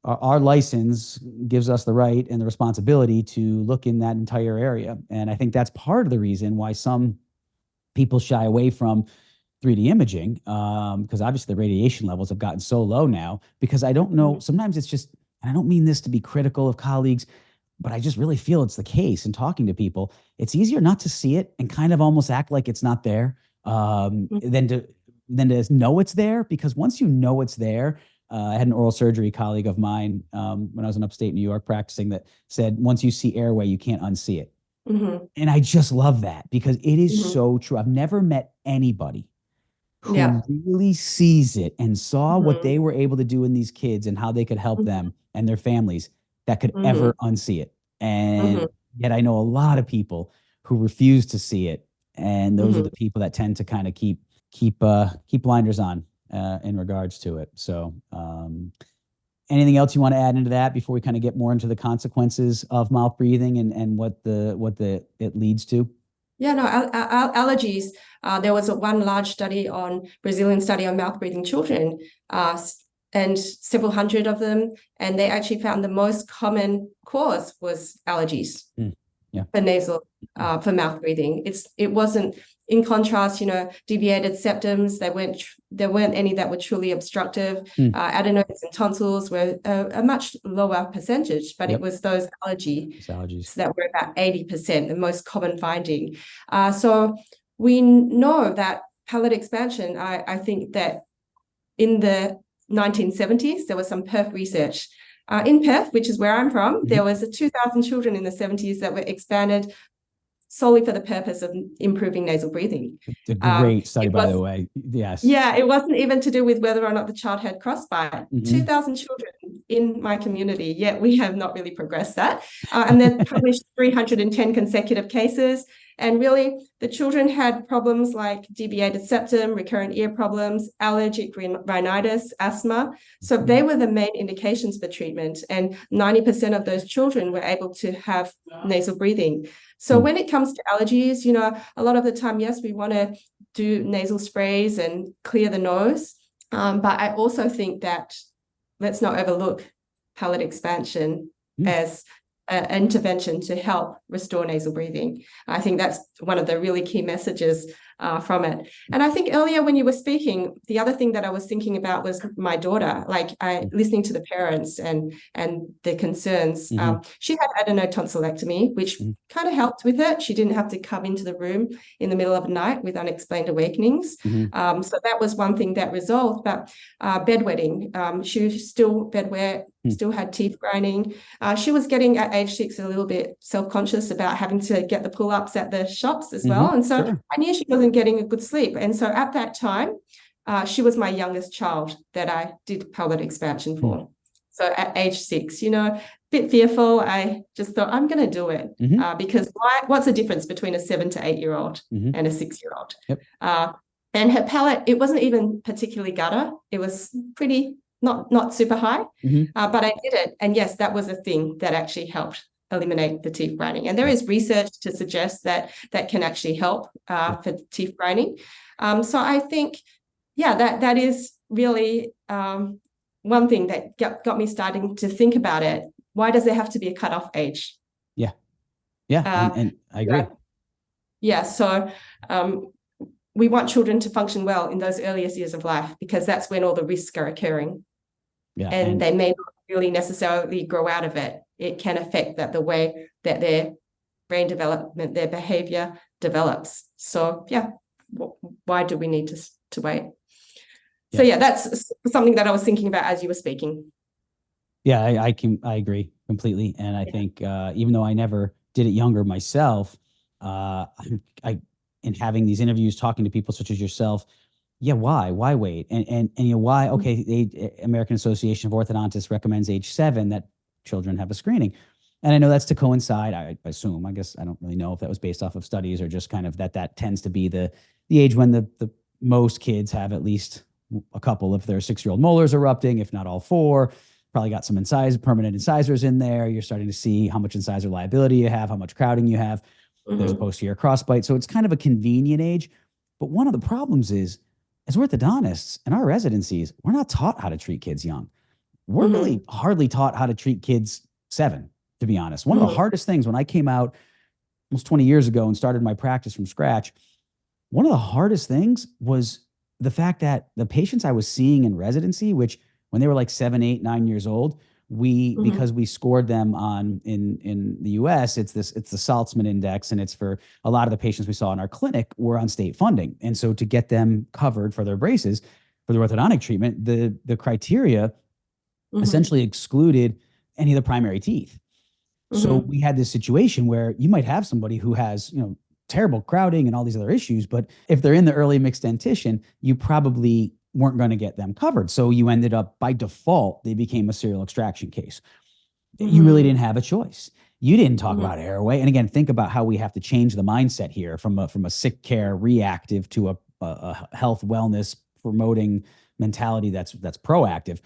our license gives us the right and the responsibility to look in that entire area. And I think that's part of the reason why some people shy away from 3D imaging, because obviously the radiation levels have gotten so low now. Because I don't know, sometimes it's just, and I don't mean this to be critical of colleagues, but I just really feel it's the case in talking to people. It's easier not to see it and kind of almost act like it's not there, than to know it's there. Because once you know it's there, I had an oral surgery colleague of mine, when I was in upstate New York practicing, that said, once you see airway, you can't unsee it. And I just love that, because it is so true. I've never met anybody who Yeah. really sees it and saw what Mhm. they were able to do in these kids and how they could help Mhm. them and their families that could Mhm. ever unsee it. And Mhm. yet I know a lot of people who refuse to see it. And those are Mhm. the people that tend to kind of keep blinders on, in regards to it. So, anything else you want to add into that before we kind of get more into the consequences of mouth breathing and what it leads to? Yeah, no, allergies. There was one large study Brazilian study on mouth breathing children, and several hundred of them, and they actually found the most common cause was allergies. Yeah. For nasal, for mouth breathing. It wasn't, in contrast, deviated septums. There weren't any that were truly obstructive. Adenoids and tonsils were a much lower percentage, but it Yep. was those allergies It's allergies. that were about 80%, the most common finding. So we know that palate expansion. I think that in the 1970s, there was some Perth research. In Perth, which is where I'm from, there was 2,000 children in the 70s that were expanded solely for the purpose of improving nasal breathing. A great study, It by was, the way. Yes. yeah, it wasn't even to do with whether or not the child had crossbite. Mm-hmm. 2,000 children in my community, yet we have not really progressed that. And they've published 310 consecutive cases. And really, the children had problems like deviated septum, recurrent ear problems, allergic rhinitis, asthma. So they were the main indications for treatment. And 90% of those children were able to have nasal breathing. So when it comes to allergies, a lot of the time, yes, we want to do nasal sprays and clear the nose. But I also think that let's not overlook palate expansion as an intervention to help restore nasal breathing. I think that's one of the really key messages from it. And I think earlier when you were speaking, the other thing that I was thinking about was my daughter, listening to the parents and the concerns. She had adenotonsillectomy, which kind of helped with it. She didn't have to come into the room in the middle of the night with unexplained awakenings. So that was one thing that resolved. But bedwetting, she was still bedwet, still had teeth grinding. She was getting at age 6 a little bit self-conscious about having to get the pull-ups at the shops as well. And so I knew she wasn't getting a good sleep. And so at that time, she was my youngest child that I did pelvic expansion for. So at age 6, a bit fearful, I just thought, I'm going to do it. Because what's the difference between a 7 to 8-year-old and a 6-year-old? And her palate, it wasn't even particularly gutter. It was pretty not super high, but I did it. And yes, that was a thing that actually helped eliminate the teeth grinding. And there is research to suggest that can actually help for teeth grinding. So I think, that is really one thing that got me starting to think about it. Why does there have to be a cutoff age? Yeah. And I agree. So we want children to function well in those earliest years of life, because that's when all the risks are occurring. And they may not really necessarily grow out of it. It can affect the way that their brain development, their behavior develops. So why do we need to wait? So that's something that I was thinking about as you were speaking. Yeah, I agree completely. And I think even though I never did it younger myself, in having these interviews, talking to people such as yourself, why wait? And why? Okay, the American Association of Orthodontists recommends age 7 that children have a screening. And I know that's to coincide, I assume, I guess I don't really know if that was based off of studies or just kind of that tends to be the age when the most kids have at least a couple of their 6-year-old molars erupting, if not all 4. Probably got some permanent incisors in there. You're starting to see how much incisor liability you have, how much crowding you have. There's a posterior crossbite. So it's kind of a convenient age. But one of the problems is, as orthodontists in our residencies, we're not taught how to treat kids young. we're really hardly taught how to treat kids 7, to be honest. One of the hardest things when I came out almost 20 years ago and started my practice from scratch, one of the hardest things was the fact that the patients I was seeing in residency, which when they were like 7, 8, 9 years old, because we scored them on in the US, it's the Saltzman index, and it's for a lot of the patients we saw in our clinic were on state funding. And so to get them covered for their braces for the orthodontic treatment, the criteria essentially excluded any of the primary teeth. So we had this situation where you might have somebody who has, terrible crowding and all these other issues, but if they're in the early mixed dentition, you probably weren't going to get them covered. So you ended up, by default, they became a serial extraction case. You really didn't have a choice. You didn't talk about airway. And again, think about how we have to change the mindset here from a sick care reactive to a health wellness promoting mentality that's proactive.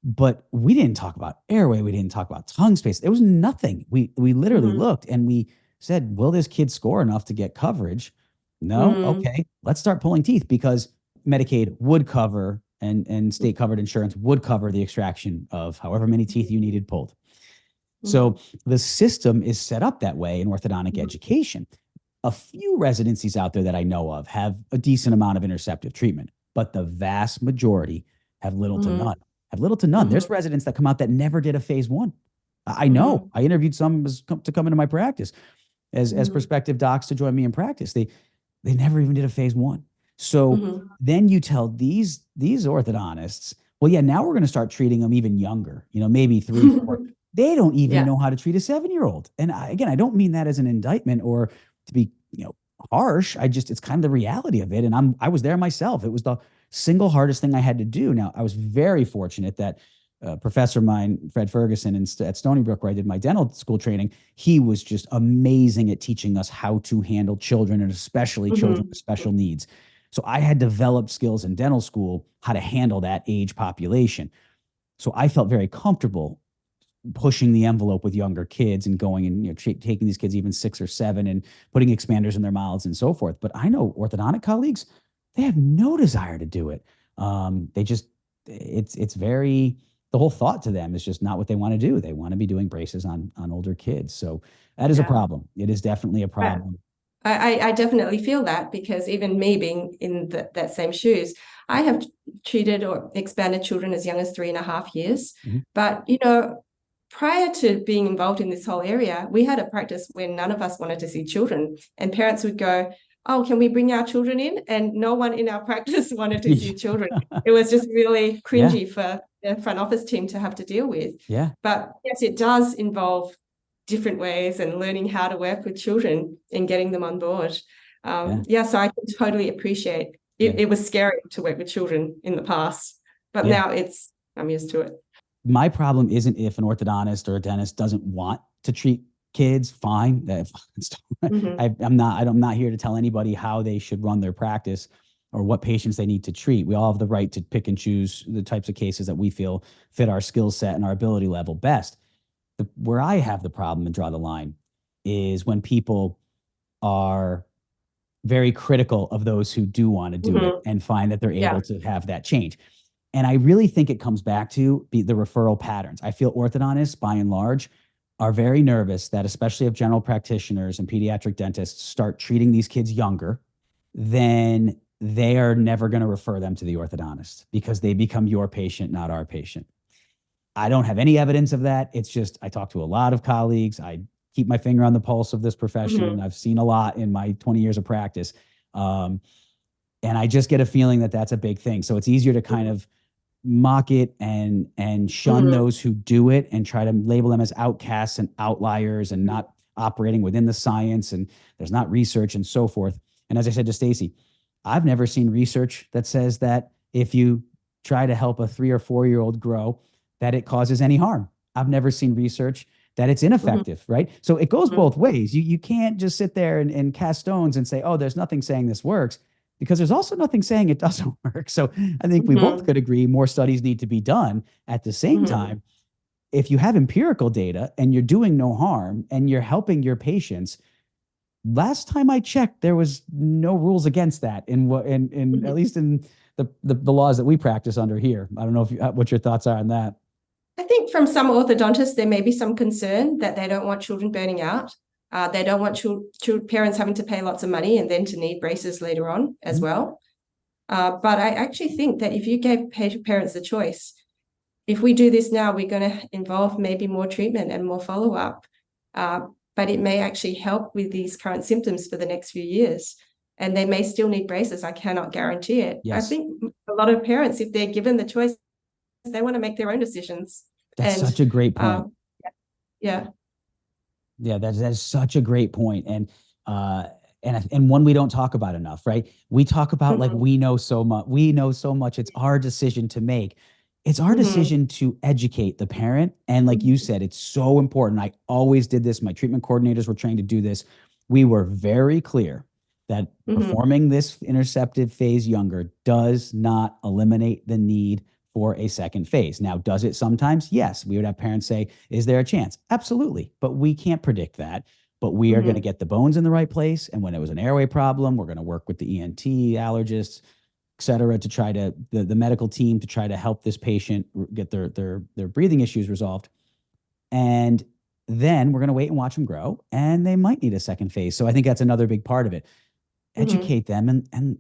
But we didn't talk about airway. We didn't talk about tongue space. There was nothing. We literally looked and we said, will this kid score enough to get coverage? No. Okay. Let's start pulling teeth, because Medicaid would cover and state covered insurance would cover the extraction of however many teeth you needed pulled. So the system is set up that way in orthodontic education. A few residencies out there that I know of have a decent amount of interceptive treatment, but the vast majority have little to none. There's residents that come out that never did a phase 1. I know. I interviewed some to come into my practice as prospective docs to join me in practice. They never even did a phase 1. So then you tell these orthodontists, well, yeah, now we're going to start treating them even younger, maybe 3, 4. They don't even know how to treat a 7-year-old. And I don't mean that as an indictment or to be, harsh. It's kind of the reality of it. And I was there myself. It was the single hardest thing I had to do. Now, I was very fortunate that professor of mine, Fred Ferguson, at Stony Brook, where I did my dental school training, he was just amazing at teaching us how to handle children, and especially children with special needs. So I had developed skills in dental school, how to handle that age population. So I felt very comfortable pushing the envelope with younger kids and going and taking these kids even 6 or 7 and putting expanders in their mouths and so forth. But I know orthodontic colleagues, they have no desire to do it. It's very, the whole thought to them is just not what they want to do. They want to be doing braces on older kids. So that is a problem. It is definitely a problem. I definitely feel that, because even me being in that same shoes, I have treated or expanded children as young as 3.5 years. But, prior to being involved in this whole area, we had a practice where none of us wanted to see children, and parents would go, oh, can we bring our children in? And no one in our practice wanted to see children. It was just really cringy for the front office team to have to deal with. But yes, it does involve different ways and learning how to work with children and getting them on board. So I can totally appreciate it. It was scary to work with children in the past, but now I'm used to it. My problem isn't if an orthodontist or a dentist doesn't want to treat kids, fine. I'm not here to tell anybody how they should run their practice or what patients they need to treat. We all have the right to pick and choose the types of cases that we feel fit our skill set and our ability level best. Where I have the problem and draw the line is when people are very critical of those who do want to do it and find that they're able to have that change. And I really think it comes back to the referral patterns. I feel orthodontists, by and large, are very nervous that, especially if general practitioners and pediatric dentists start treating these kids younger, then they are never going to refer them to the orthodontist because they become your patient, not our patient. I don't have any evidence of that. It's just, I talk to a lot of colleagues. I keep my finger on the pulse of this profession. I've seen a lot in my 20 years of practice. And I just get a feeling that that's a big thing. So it's easier to kind of mock it and shun those who do it and try to label them as outcasts and outliers and not operating within the science, and there's not research and so forth. And as I said to Stacy, I've never seen research that says that if you try to help a 3 or 4-year-old grow, that it causes any harm. I've never seen research that it's ineffective, right? So it goes both ways. You can't just sit there and cast stones and say, oh, there's nothing saying this works, because there's also nothing saying it doesn't work. So I think we both could agree more studies need to be done. At the same time, if you have empirical data and you're doing no harm and you're helping your patients, last time I checked, there was no rules against that at least in the laws that we practice under here. I don't know what your thoughts are on that. from some orthodontists, there may be some concern that they don't want children burning out. They don't want parents having to pay lots of money and then to need braces later on as well. But I actually think that if you gave parents the choice, if we do this now, we're going to involve maybe more treatment and more follow-up. But it may actually help with these current symptoms for the next few years. And they may still need braces. I cannot guarantee it. Yes. I think a lot of parents, if they're given the choice, they want to make their own decisions. That's such a great point. Yeah. Yeah, that is such a great point. And one we don't talk about enough, right? We talk about like, we know so much. It's our decision to make. It's our decision to educate the parent. And like you said, it's so important. I always did this. My treatment coordinators were trained to do this. We were very clear that performing this interceptive phase younger does not eliminate the need for a second phase. Now, does it sometimes? Yes. We would have parents say, is there a chance? Absolutely. But we can't predict that. But we are going to get the bones in the right place. And when it was an airway problem, we're going to work with the ENT, allergists, et cetera, to try to, the medical team to try to help this patient get their breathing issues resolved. And then we're going to wait and watch them grow. And they might need a second phase. So I think that's another big part of it. Educate them and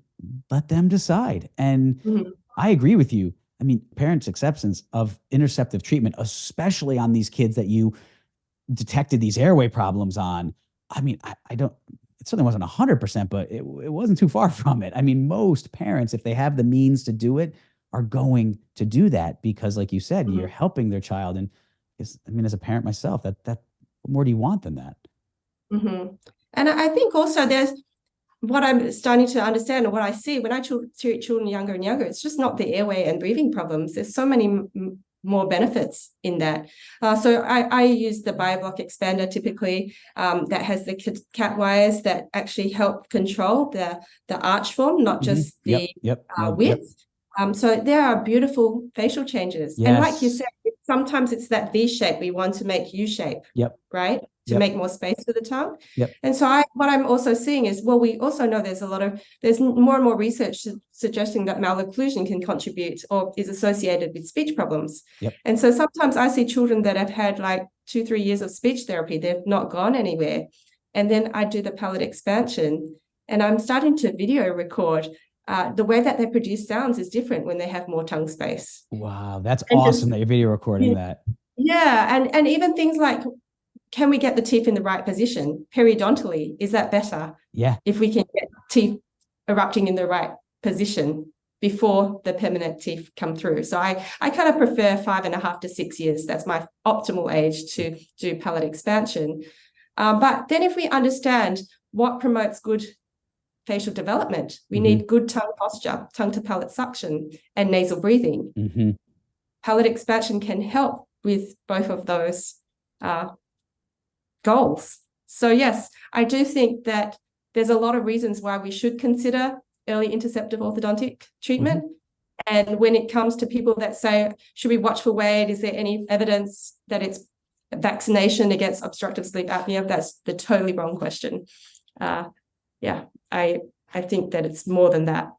let them decide. And I agree with you. I mean, parents' acceptance of interceptive treatment, especially on these kids that you detected these airway problems on. I mean, I don't, it certainly wasn't 100%, but it wasn't too far from it. I mean, most parents, if they have the means to do it, are going to do that because, like you said, you're helping their child. And I mean, as a parent myself, that what more do you want than that? And I think also there's, what I'm starting to understand and what I see when I treat children younger and younger, it's just not the airway and breathing problems. There's so many more benefits in that. So I use the BioBlock expander typically that has the cat wires that actually help control the arch form, not just the width. So there are beautiful facial changes. And like you said, sometimes it's that V shape we want to make U shape, right? To make more space for the tongue. And so what I'm also seeing is, well, we also know there's more and more research suggesting that malocclusion can contribute or is associated with speech problems. And so sometimes I see children that have had like 2-3 years of speech therapy, they've not gone anywhere. And then I do the palate expansion and I'm starting to video record. The way that they produce sounds is different when they have more tongue space. Wow, that's awesome that you're video recording that. Yeah, and even things like, can we get the teeth in the right position? Periodontally, is that better? Yeah. If we can get teeth erupting in the right position before the permanent teeth come through. So I kind of prefer 5.5 to 6 years. That's my optimal age to do palate expansion. But then if we understand what promotes good facial development, we need good tongue posture, tongue to palate suction, and nasal breathing. Palate expansion can help with both of those goals. So yes, I do think that there's a lot of reasons why we should consider early interceptive orthodontic treatment. And when it comes to people that say, should we watch for weight? Is there any evidence that it's vaccination against obstructive sleep apnea? That's the totally wrong question. I think that it's more than that.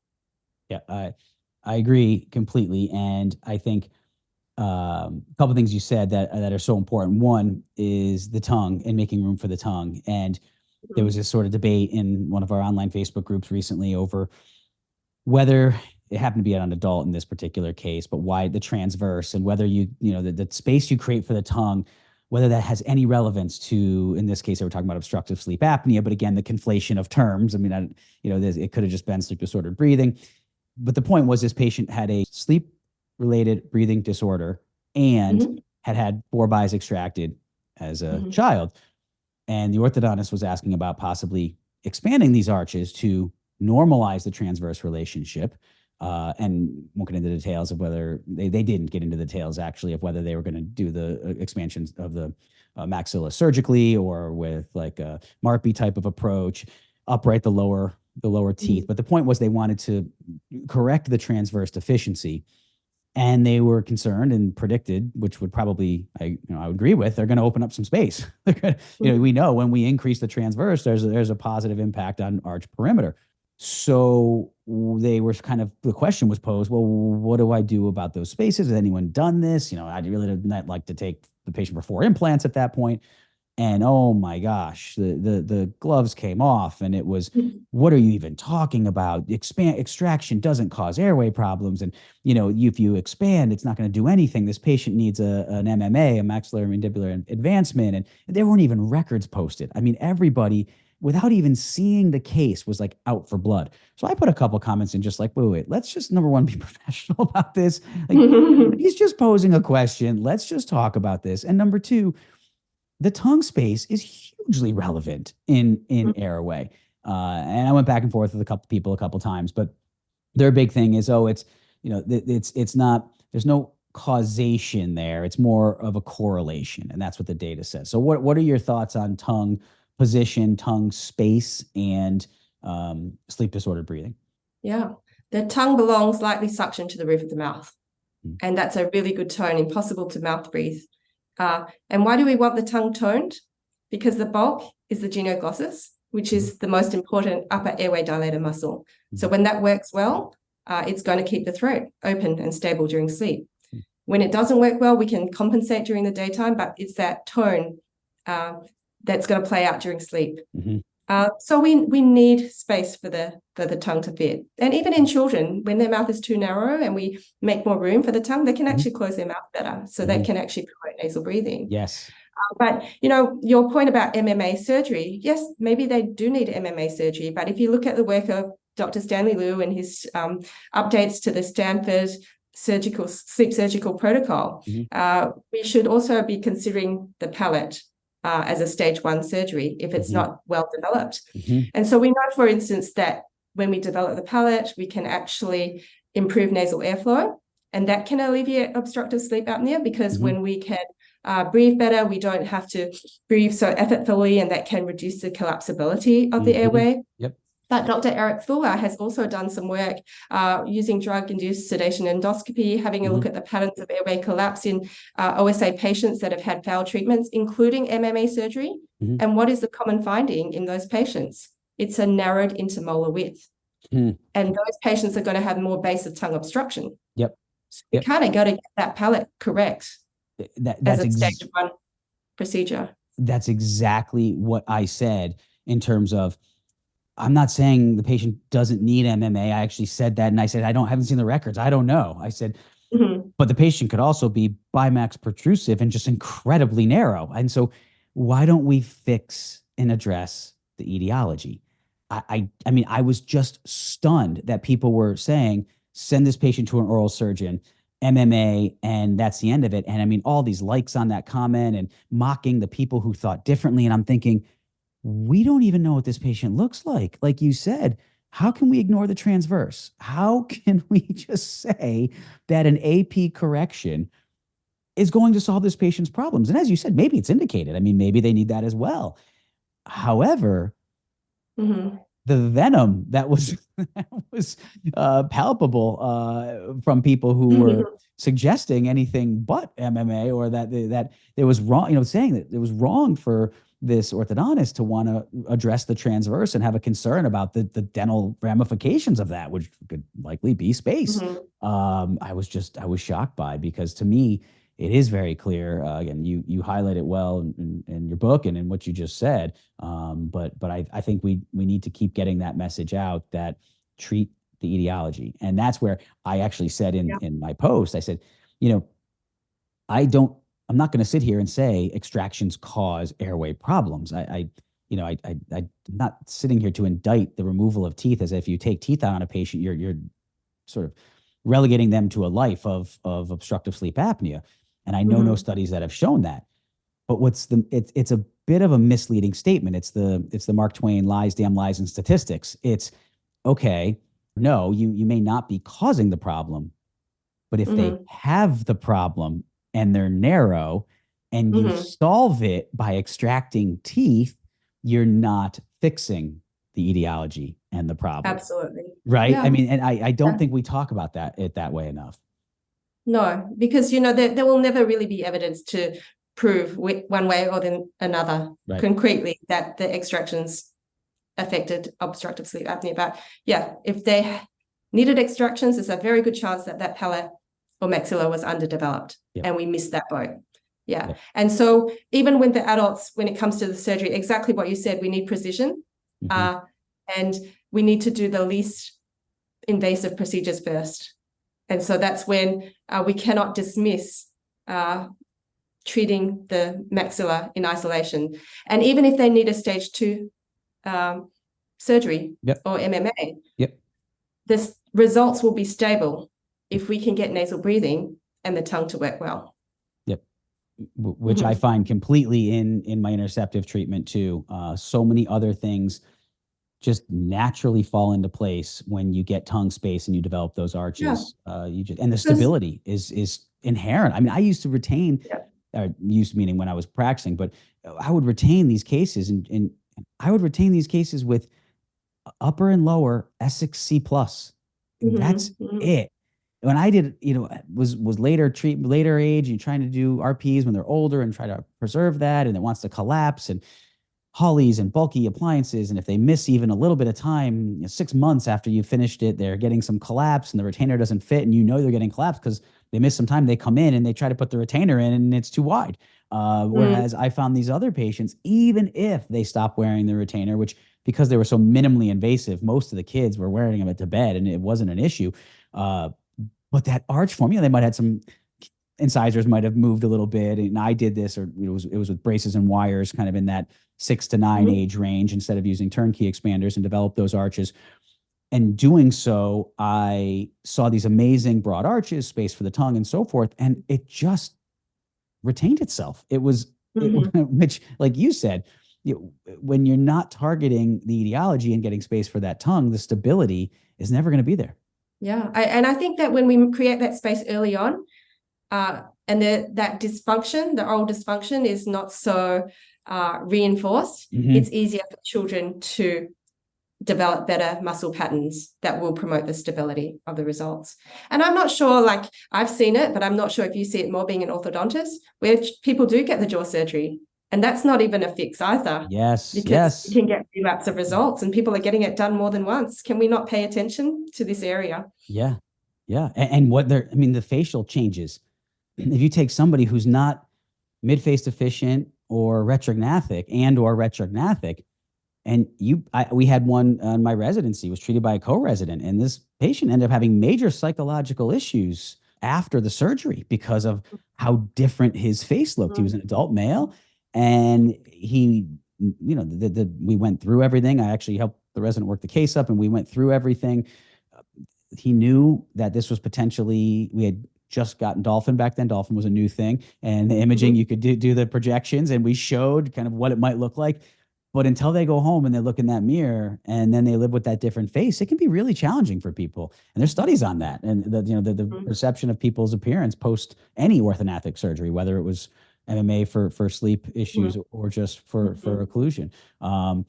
Yeah, I agree completely. And I think a couple of things you said that are so important. One is the tongue and making room for the tongue. And there was this sort of debate in one of our online Facebook groups recently over whether it happened to be an adult in this particular case, but why the transverse and whether the space you create for the tongue, whether that has any relevance to, in this case, they were talking about obstructive sleep apnea, but again, the conflation of terms. I mean, it could have just been sleep disordered breathing. But the point was this patient had a sleep-related breathing disorder and had 4 bis extracted as a child. And the orthodontist was asking about possibly expanding these arches to normalize the transverse relationship. And won't get into the details of whether they didn't get into the details actually of whether they were going to do the expansions of the maxilla surgically or with like a Markby type of approach, upright the lower teeth. But the point was they wanted to correct the transverse deficiency. And they were concerned and predicted, which would probably, I would agree with, they're going to open up some space. We know when we increase the transverse, there's a positive impact on arch perimeter. So they were kind of, the question was posed, well, what do I do about those spaces? Has anyone done this? I'd really not like to take the patient for 4 implants at that point. And oh my gosh, the gloves came off, and it was, what are you even talking about? Extraction doesn't cause airway problems, and if you expand, it's not going to do anything. This patient needs an MMA, a maxillary mandibular advancement, and there weren't even records posted. I mean, everybody, without even seeing the case, was like out for blood. So I put a couple comments in, just like, wait, let's just, number one, be professional about this. Like, he's just posing a question. Let's just talk about this. And number two, the tongue space is hugely relevant in airway. And I went back and forth with a couple people a couple times, but their big thing is, it's not, there's no causation there. It's more of a correlation, and that's what the data says. So what are your thoughts on tongue position, tongue space, and sleep disordered breathing? Yeah, the tongue belongs lightly suctioned to the roof of the mouth, and that's a really good tone, impossible to mouth breathe. And why do we want the tongue toned? Because the bulk is the genioglossus, which is the most important upper airway dilator muscle. So when that works well, it's going to keep the throat open and stable during sleep. When it doesn't work well, we can compensate during the daytime, but it's that tone that's going to play out during sleep. So we need space for the tongue to fit. And even in children, when their mouth is too narrow and we make more room for the tongue, they can actually close their mouth better. So they can actually promote nasal breathing. Yes. But, your point about MMA surgery, yes, maybe they do need MMA surgery. But if you look at the work of Dr. Stanley Liu and his updates to the Stanford sleep surgical protocol, we should also be considering the palate as a stage 1 surgery if it's not well developed. And so we know, for instance, that when we develop the palate, we can actually improve nasal airflow, and that can alleviate obstructive sleep apnea, because when we can breathe better, we don't have to breathe so effortfully, and that can reduce the collapsibility of the airway. Yep. But Dr. Eric Fuller has also done some work using drug-induced sedation endoscopy, having a look at the patterns of airway collapse in OSA patients that have had failed treatments, including MMA surgery. And what is the common finding in those patients? It's a narrowed intermolar width. And those patients are going to have more base of tongue obstruction. So you kind of got to get that palate correct as a stage 1 procedure. That's exactly what I said, in terms of, I'm not saying the patient doesn't need MMA. I actually said that, and I said, haven't seen the records. I don't know. I said, but the patient could also be bimax protrusive and just incredibly narrow. And so why don't we fix and address the etiology? I mean, I was just stunned that people were saying, send this patient to an oral surgeon, MMA, and that's the end of it. And I mean, all these likes on that comment and mocking the people who thought differently. And I'm thinking, we don't even know what this patient looks like. Like you said, how can we ignore the transverse? How can we just say that an AP correction is going to solve this patient's problems? And as you said, maybe it's indicated. I mean, maybe they need that as well. However, the venom that was palpable from people who were suggesting anything but MMA, or that it was wrong, saying that it was wrong for this orthodontist to want to address the transverse and have a concern about the dental ramifications of that, which could likely be space. I was shocked by, because to me, it is very clear. Again, you highlight it well in your book and in what you just said. But I think we need to keep getting that message out, that treat the etiology. And that's where I actually said in my post, I said, I'm not going to sit here and say extractions cause airway problems. I'm not sitting here to indict the removal of teeth as if you take teeth out on a patient, you're sort of relegating them to a life of obstructive sleep apnea. And I know no studies that have shown that. But it's a bit of a misleading statement. It's the Mark Twain lies, damn lies, and statistics. It's okay. No, you may not be causing the problem, but if they have the problem and they're narrow, and you solve it by extracting teeth, you're not fixing the etiology and the problem. Absolutely. Right. Yeah. I mean, and I don't think we talk about that way enough. No, because, there will never really be evidence to prove one way or another concretely that the extractions affected obstructive sleep apnea. But yeah, if they needed extractions, there's a very good chance that that palate or maxilla was underdeveloped, and we missed that boat. Yeah. And so even with the adults, when it comes to the surgery, exactly what you said, we need precision, and we need to do the least invasive procedures first. And so that's when we cannot dismiss treating the maxilla in isolation. And even if they need a stage 2 surgery or MMA, the results will be stable if we can get nasal breathing and the tongue to work well. Which I find completely in my interceptive treatment too. So many other things just naturally fall into place when you get tongue space and you develop those arches. And the stability is inherent. I mean, I used to retain, used meaning when I was practicing, but I would retain these cases, and I would retain these cases with upper and lower Essex C+. That's it. When I did, was later age, you're trying to do RPs when they're older and try to preserve that, and it wants to collapse, and Hollies and bulky appliances. And if they miss even a little bit of time, 6 months after you finished it, they're getting some collapse and the retainer doesn't fit, and they're getting collapsed because they miss some time. They come in and they try to put the retainer in and it's too wide. Whereas I found these other patients, even if they stop wearing the retainer, which because they were so minimally invasive, most of the kids were wearing them to bed and it wasn't an issue. But that arch form, they might have had some incisors might have moved a little bit. And I did this, or it was with braces and wires kind of in that 6 to 9 age range instead of using turnkey expanders, and developed those arches. And doing so, I saw these amazing broad arches, space for the tongue and so forth. And it just retained itself. It was, which, like you said, when you're not targeting the etiology and getting space for that tongue, the stability is never going to be there. Yeah. And I think that when we create that space early on, and that dysfunction, the oral dysfunction, is not so reinforced, it's easier for children to develop better muscle patterns that will promote the stability of the results. And I'm not sure, like I've seen it, but I'm not sure if you see it more being an orthodontist, where people do get the jaw surgery. And that's not even a fix either. Yes. Because you can get relapse of results and people are getting it done more than once. Can we not pay attention to this area? Yeah. And the facial changes. If you take somebody who's not mid-face deficient or retrognathic and we had one in my residency, was treated by a co-resident, and this patient ended up having major psychological issues after the surgery because of how different his face looked. He was an adult male, and he, we went through everything. I actually helped the resident work the case up, and we went through everything. He knew that this was potentially, we had just gotten Dolphin back then. Dolphin was a new thing, and the imaging, you could do the projections, and we showed kind of what it might look like. But until they go home and they look in that mirror and then they live with that different face, it can be really challenging for people. And there's studies on that. And the perception of people's appearance post any orthodontic surgery, whether it was MMA for sleep issues or just for occlusion. I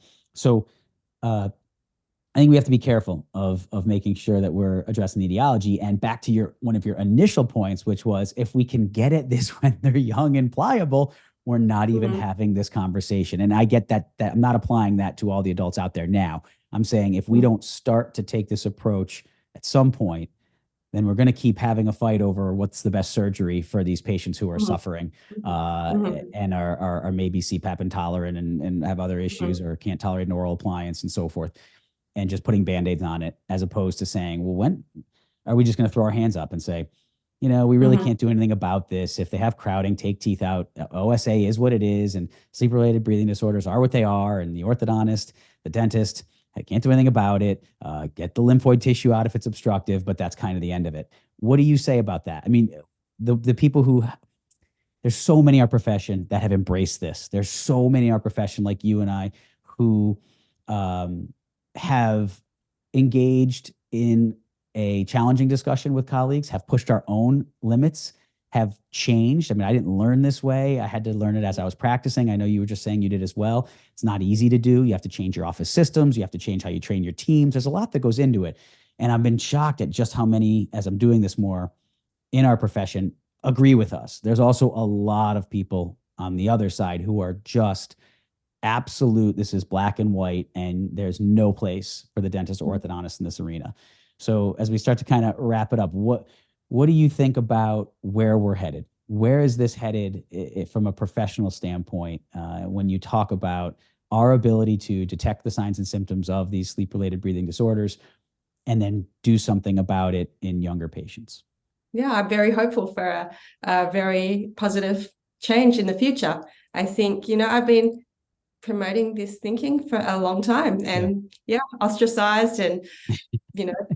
think we have to be careful of making sure that we're addressing the etiology. And back to one of your initial points, which was, if we can get at this when they're young and pliable, we're not even having this conversation. And I get that I'm not applying that to all the adults out there now. I'm saying if we don't start to take this approach at some point, then we're going to keep having a fight over what's the best surgery for these patients who are suffering and are maybe CPAP intolerant and have other issues or can't tolerate an oral appliance and so forth, and just putting Band-Aids on it, as opposed to saying, well, when are we just going to throw our hands up and say, we really can't do anything about this. If they have crowding, take teeth out. OSA is what it is, and sleep-related breathing disorders are what they are, and the orthodontist, the dentist, can't do anything about it. Get the lymphoid tissue out if it's obstructive, but that's kind of the end of it. What do you say about that? I mean, the people who, there's so many in our profession that have embraced this. There's so many in our profession, like you and I, who have engaged in a challenging discussion with colleagues, have pushed our own limits, have changed. I mean, I didn't learn this way. I had to learn it as I was practicing. I know you were just saying you did as well. It's not easy to do. You have to change your office systems. You have to change how you train your teams. There's a lot that goes into it. And I've been shocked at just how many, as I'm doing this more in our profession, agree with us. There's also a lot of people on the other side who are just absolute, this is black and white, and there's no place for the dentist or orthodontist in this arena. So as we start to kind of wrap it up, what do you think about where we're headed? Where is this headed from a professional standpoint when you talk about our ability to detect the signs and symptoms of these sleep-related breathing disorders and then do something about it in younger patients? Yeah, I'm very hopeful for a very positive change in the future. I think, I've been promoting this thinking for a long time, and ostracized, and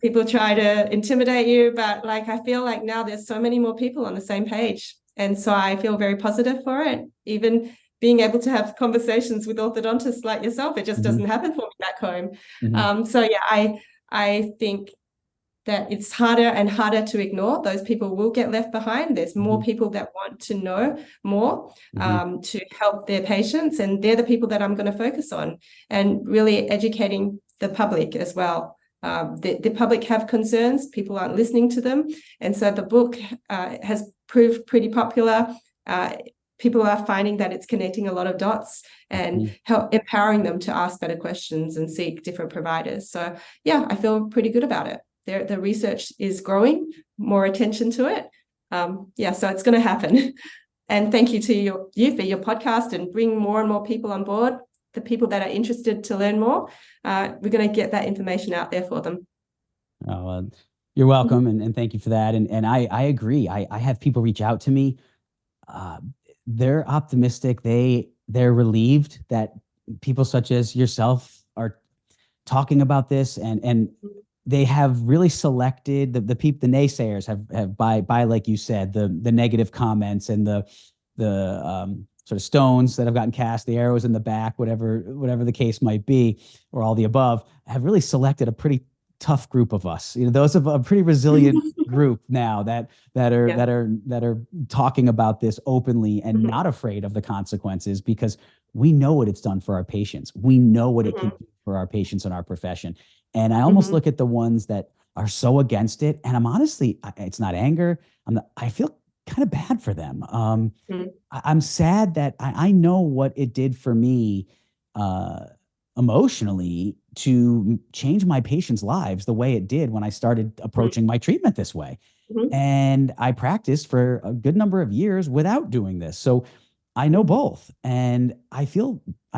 people try to intimidate you, but like I feel like now there's so many more people on the same page, and so I feel very positive for it. Even being able to have conversations with orthodontists like yourself, it just doesn't happen for me back home. So yeah, I think that it's harder and harder to ignore. Those people will get left behind. There's more people that want to know more to help their patients, and they're the people that I'm going to focus on, and really educating the public as well. The public have concerns, people aren't listening to them, and so the book has proved pretty popular. People are finding that it's connecting a lot of dots and empowering them to ask better questions and seek different providers. So yeah, I feel pretty good about it. The research is growing, more attention to it. So it's going to happen. And thank you to you for your podcast and bring more and more people on board. The people that are interested to learn more, we're going to get that information out there for them. Oh, you're welcome. And thank you for that. And I agree. I have people reach out to me. They're optimistic. They're relieved that people such as yourself are talking about this, and they have really selected the naysayers have by like you said, the negative comments and the sort of stones that have gotten cast, the arrows in the back, whatever the case might be, or all the above, have really selected a pretty tough group of us. Those of a pretty resilient group now that are talking about this openly and not afraid of the consequences, because we know what it's done for our patients. We know what it can do for our patients in our profession. And I almost look at the ones that are so against it, and I'm honestly, it's not anger. I feel kind of bad for them. I'm sad that I know what it did for me emotionally to change my patients' lives the way it did when I started approaching my treatment this way. And I practiced for a good number of years without doing this. So I know both. And I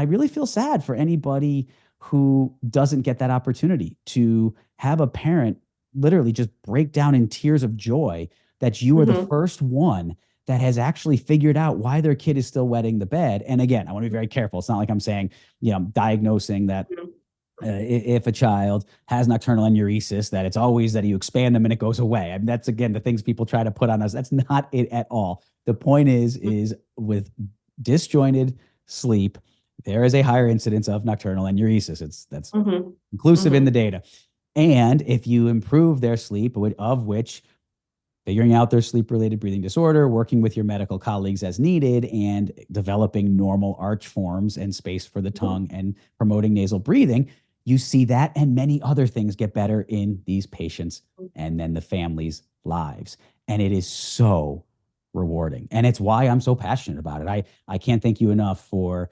really feel sad for anybody who doesn't get that opportunity to have a parent literally just break down in tears of joy that you are the first one that has actually figured out why their kid is still wetting the bed. And again, I want to be very careful. It's not like I'm saying, diagnosing that if a child has nocturnal enuresis, that it's always that you expand them and it goes away. I mean, that's, again, the things people try to put on us. That's not it at all. The point is with disjointed sleep, there is a higher incidence of nocturnal enuresis. That's inclusive in the data. And if you improve their sleep, of which figuring out their sleep-related breathing disorder, working with your medical colleagues as needed, and developing normal arch forms and space for the tongue and promoting nasal breathing, you see that and many other things get better in these patients and then the families' lives. And it is so rewarding. And it's why I'm so passionate about it. I can't thank you enough for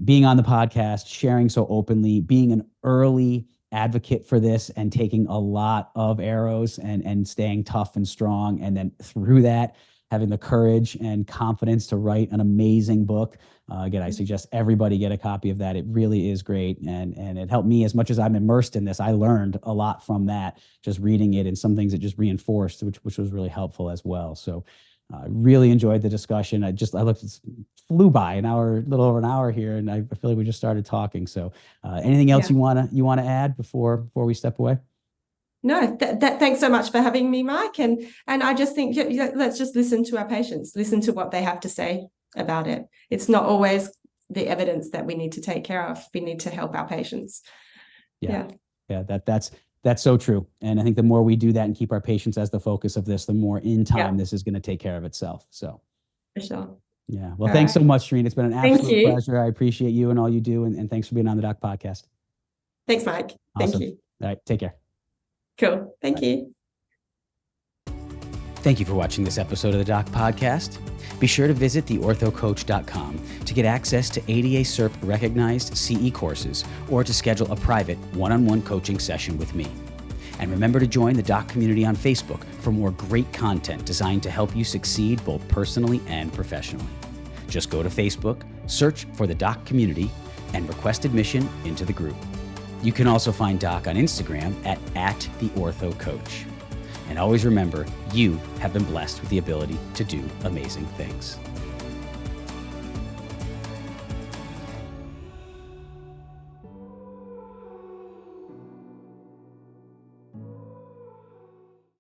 being on the podcast, sharing so openly, being an early advocate for this and taking a lot of arrows and staying tough and strong. And then through that, having the courage and confidence to write an amazing book. Again, I suggest everybody get a copy of that. It really is great. And it helped me as much as I'm immersed in this. I learned a lot from that, just reading it, and some things that just reinforced, which was really helpful as well. So I really enjoyed the discussion. I looked, it flew by a little over an hour here, and I feel like we just started talking. So anything else you want to add before we step away? No, thanks so much for having me, Mike. And I just think let's just listen to our patients, listen to what they have to say about it. It's not always the evidence that we need to take care of. We need to help our patients. Yeah. That's so true. And I think the more we do that and keep our patients as the focus of this, the more in time this is going to take care of itself. So for sure. Yeah. Well, thanks so much, Shereen. It's been an absolute pleasure. I appreciate you and all you do. And thanks for being on the Doc Podcast. Thanks, Mike. Awesome. Thank you. All right. Take care. Cool. Thank you. Thank you for watching this episode of the Doc Podcast. Be sure to visit theorthocoach.com to get access to ADA CERP recognized CE courses or to schedule a private one-on-one coaching session with me. And remember to join the Doc community on Facebook for more great content designed to help you succeed both personally and professionally. Just go to Facebook, search for the Doc community, and request admission into the group. You can also find Doc on Instagram at @theorthocoach. And always remember, you have been blessed with the ability to do amazing things.